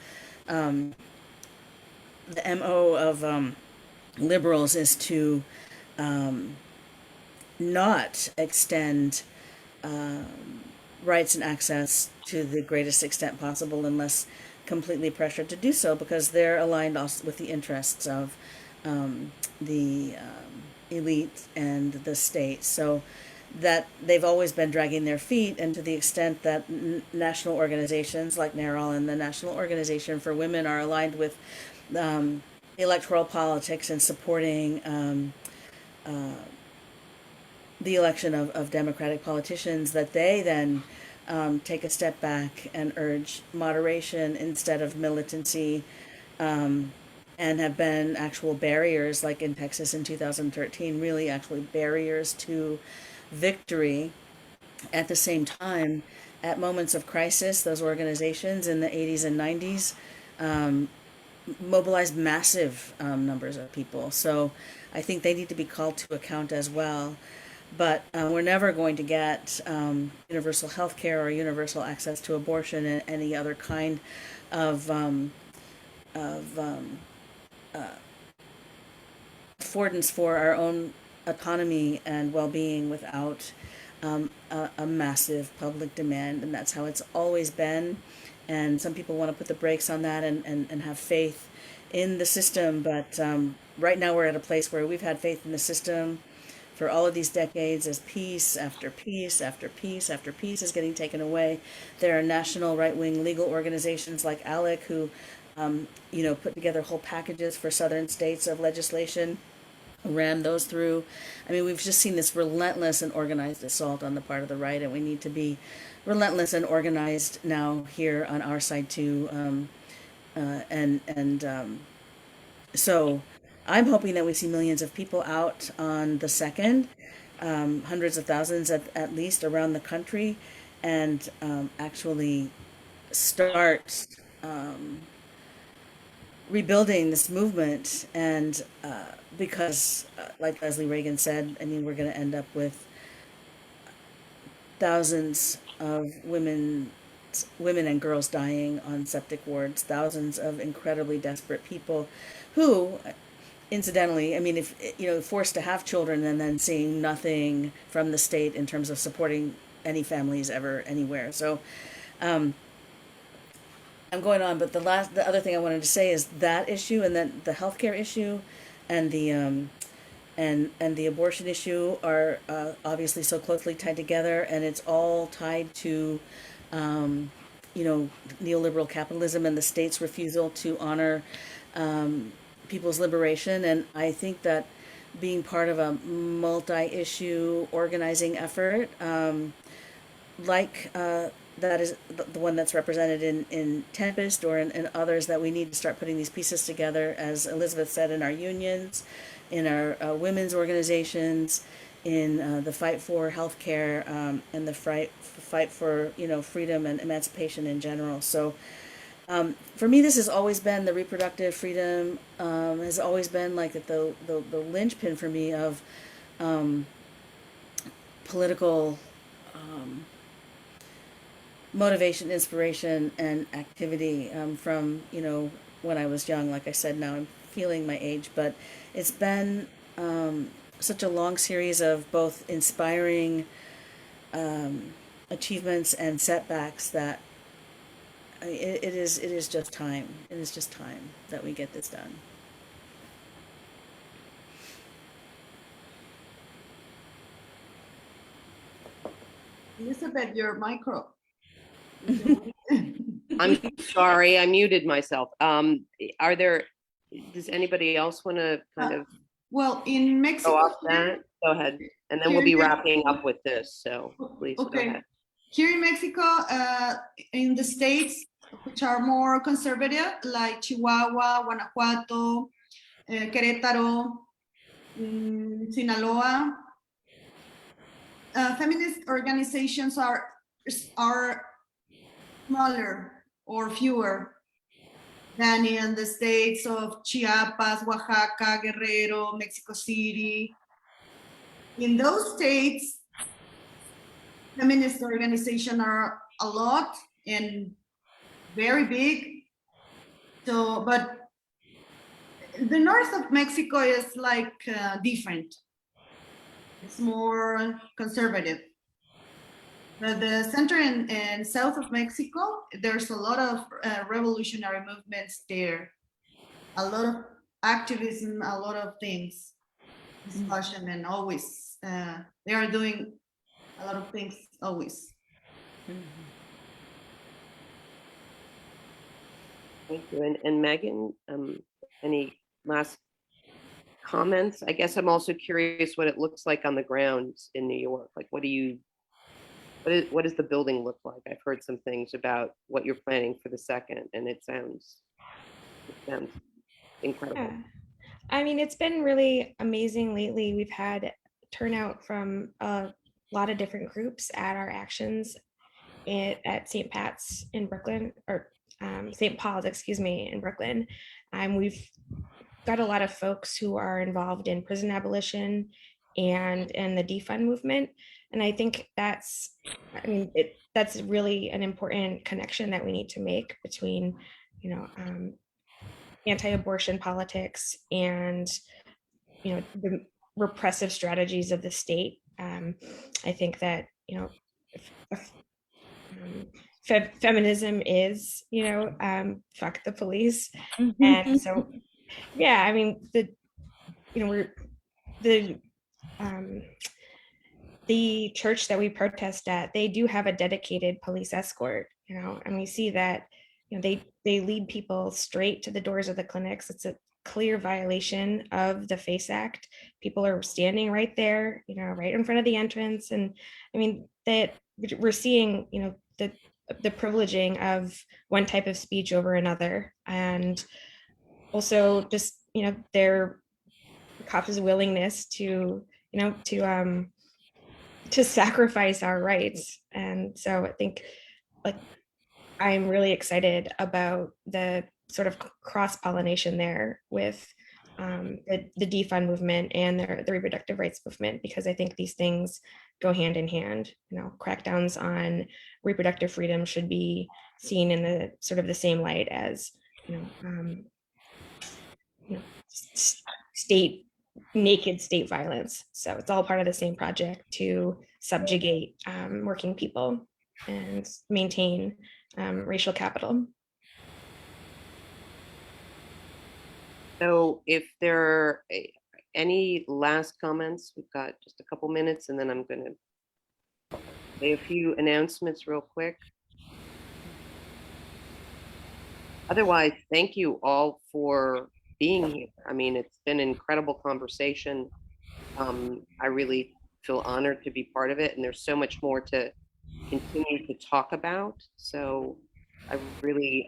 MO of liberals is to not extend rights and access to the greatest extent possible unless completely pressured to do so, because they're aligned also with the interests of the elite and the state. So that they've always been dragging their feet, and to the extent that national organizations like NARAL and the National Organization for Women are aligned with electoral politics and supporting the election of Democratic politicians, that they then take a step back and urge moderation instead of militancy, and have been actual barriers, like in Texas in 2013, really actually barriers to victory. At the same time, at moments of crisis, those organizations in the 80s and 90s mobilized massive numbers of people. So I think they need to be called to account as well. But we're never going to get universal health care or universal access to abortion and any other kind of affordance for our own autonomy and well-being without a massive public demand. And that's how it's always been. And some people want to put the brakes on that and have faith in the system. But right now we're at a place where we've had faith in the system for all of these decades, as peace after peace after peace after peace is getting taken away. There are national right-wing legal organizations like ALEC who, put together whole packages for southern states of legislation, ran those through. I mean, we've just seen this relentless and organized assault on the part of the right, and we need to be relentless and organized now here on our side too. So I'm hoping that we see millions of people out on the 2nd, hundreds of thousands at least around the country, and actually start rebuilding this movement. And because, like Leslie Reagan said, I mean, we're going to end up with thousands of women and girls dying on septic wards, thousands of incredibly desperate people who, incidentally, I mean, if forced to have children and then seeing nothing from the state in terms of supporting any families ever anywhere. So I'm going on, but the other thing I wanted to say is that issue, and then the healthcare issue, and the and the abortion issue are obviously so closely tied together, and it's all tied to neoliberal capitalism and the state's refusal to honor people's liberation. And I think that being part of a multi-issue organizing effort, that is the one that's represented in Tempest or in others, that we need to start putting these pieces together, as Elizabeth said, in our unions, in our women's organizations, in the fight for healthcare, and the fight for freedom and emancipation in general. So for me, this has always been the reproductive freedom, has always been like the linchpin for me of political motivation, inspiration, and activity from when I was young. Like I said, now I'm feeling my age, but it's been such a long series of both inspiring achievements and setbacks that it is just time. It is just time that we get this done. Elizabeth, your micro. I'm sorry, I muted myself. Does anybody else want to kind of Well, in go Mexico, off that? Go ahead. And then we'll be wrapping up with this, so please go okay. ahead. Here in Mexico, in the states which are more conservative, like Chihuahua, Guanajuato, Querétaro, Sinaloa, feminist organizations are smaller or fewer than in the states of Chiapas, Oaxaca, Guerrero, Mexico City. In those states, feminist organizations are a lot and very big. So, but the north of Mexico is like different. It's more conservative. But the center and south of Mexico, there's a lot of revolutionary movements there. A lot of activism, a lot of things, discussion, and always they are doing a lot of things always. Thank you. And Megan, any last comments? I guess I'm also curious what it looks like on the ground in New York. Like, what does the building look like? I've heard some things about what you're planning for the second, and it sounds incredible. Yeah. I mean, it's been really amazing lately. We've had turnout from a lot of different groups at our actions at St. Pat's in Brooklyn, or St. Paul's, excuse me, in Brooklyn. We've got a lot of folks who are involved in prison abolition and in the defund movement. And I think that's really an important connection that we need to make between, anti-abortion politics and, the repressive strategies of the state. I think that, feminism is, fuck the police. And so, yeah, I mean, the church that we protest at, they do have a dedicated police escort, and we see that, they lead people straight to the doors of the clinics. It's a clear violation of the FACE Act. People are standing right there, right in front of the entrance. And I mean, that we're seeing, the privileging of one type of speech over another. And also just, their cops' willingness to sacrifice our rights. And so I think, like, I'm really excited about the sort of cross-pollination there with the defund movement and the reproductive rights movement, because I think these things go hand in hand. Crackdowns on reproductive freedom should be seen in the sort of the same light as naked state violence. So it's all part of the same project to subjugate working people and maintain racial capital. So if there are any last comments, we've got just a couple minutes, and then I'm going to say a few announcements real quick. Otherwise, thank you all for being here. I mean, it's been an incredible conversation. I really feel honored to be part of it, and there's so much more to continue to talk about. So I really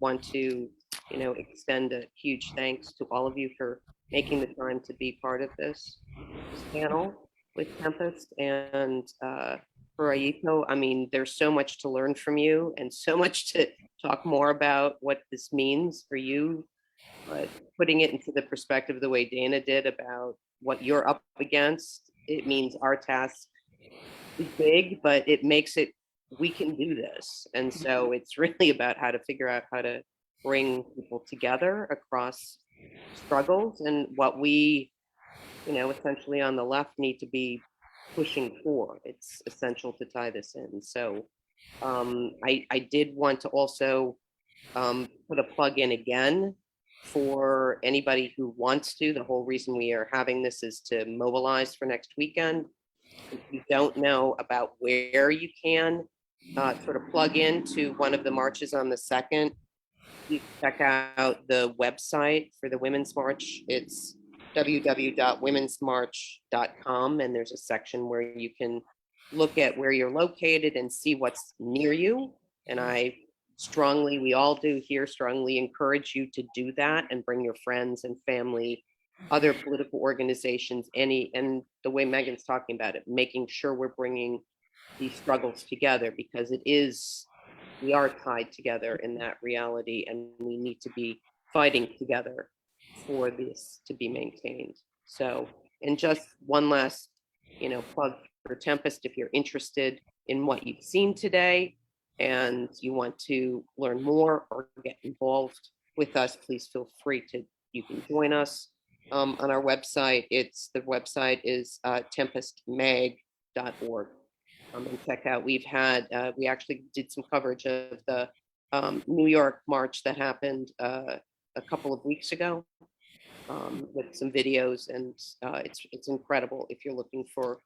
want to, extend a huge thanks to all of you for making the time to be part of this panel with Tempest and for Rayito. I mean, there's so much to learn from you and so much to talk more about what this means for you, but putting it into the perspective the way Dana did about what you're up against, it means our task is big, but it makes it, we can do this. And so it's really about how to figure out how to bring people together across struggles and what we, essentially on the left need to be pushing for. It's essential to tie this in. So I did want to also put a plug in again for anybody who wants to. The whole reason we are having this is to mobilize for next weekend. If you don't know about where you can sort of plug into one of the marches on the 2nd, you check out the website for the Women's March. It's www.womensmarch.com, and there's a section where you can look at where you're located and see what's near you. And we all do here, strongly encourage you to do that and bring your friends and family, other political organizations, and the way Megan's talking about it, making sure we're bringing these struggles together, because we are tied together in that reality, and we need to be fighting together for this to be maintained. So, and just one last, plug for Tempest. If you're interested in what you've seen today and you want to learn more or get involved with us, please feel free you can join us on our website. The website is tempestmag.org. And check out, we actually did some coverage of the New York march that happened a couple of weeks ago with some videos, and it's incredible if you're looking for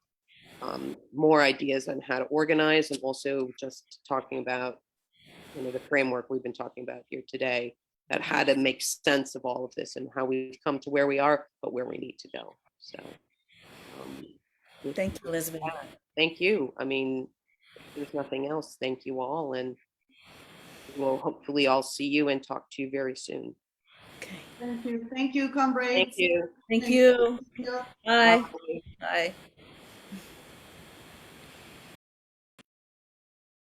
more ideas on how to organize, and also just talking about the framework we've been talking about here today, that how to make sense of all of this and how we've come to where we are, but where we need to go. So Thank you, Elizabeth. thank you. I mean, if there's nothing else, thank you all, and we'll hopefully all see you and talk to you very soon. Okay. Thank you, comrades. Thank you. Thank you. Thank you. Bye. Bye. Bye.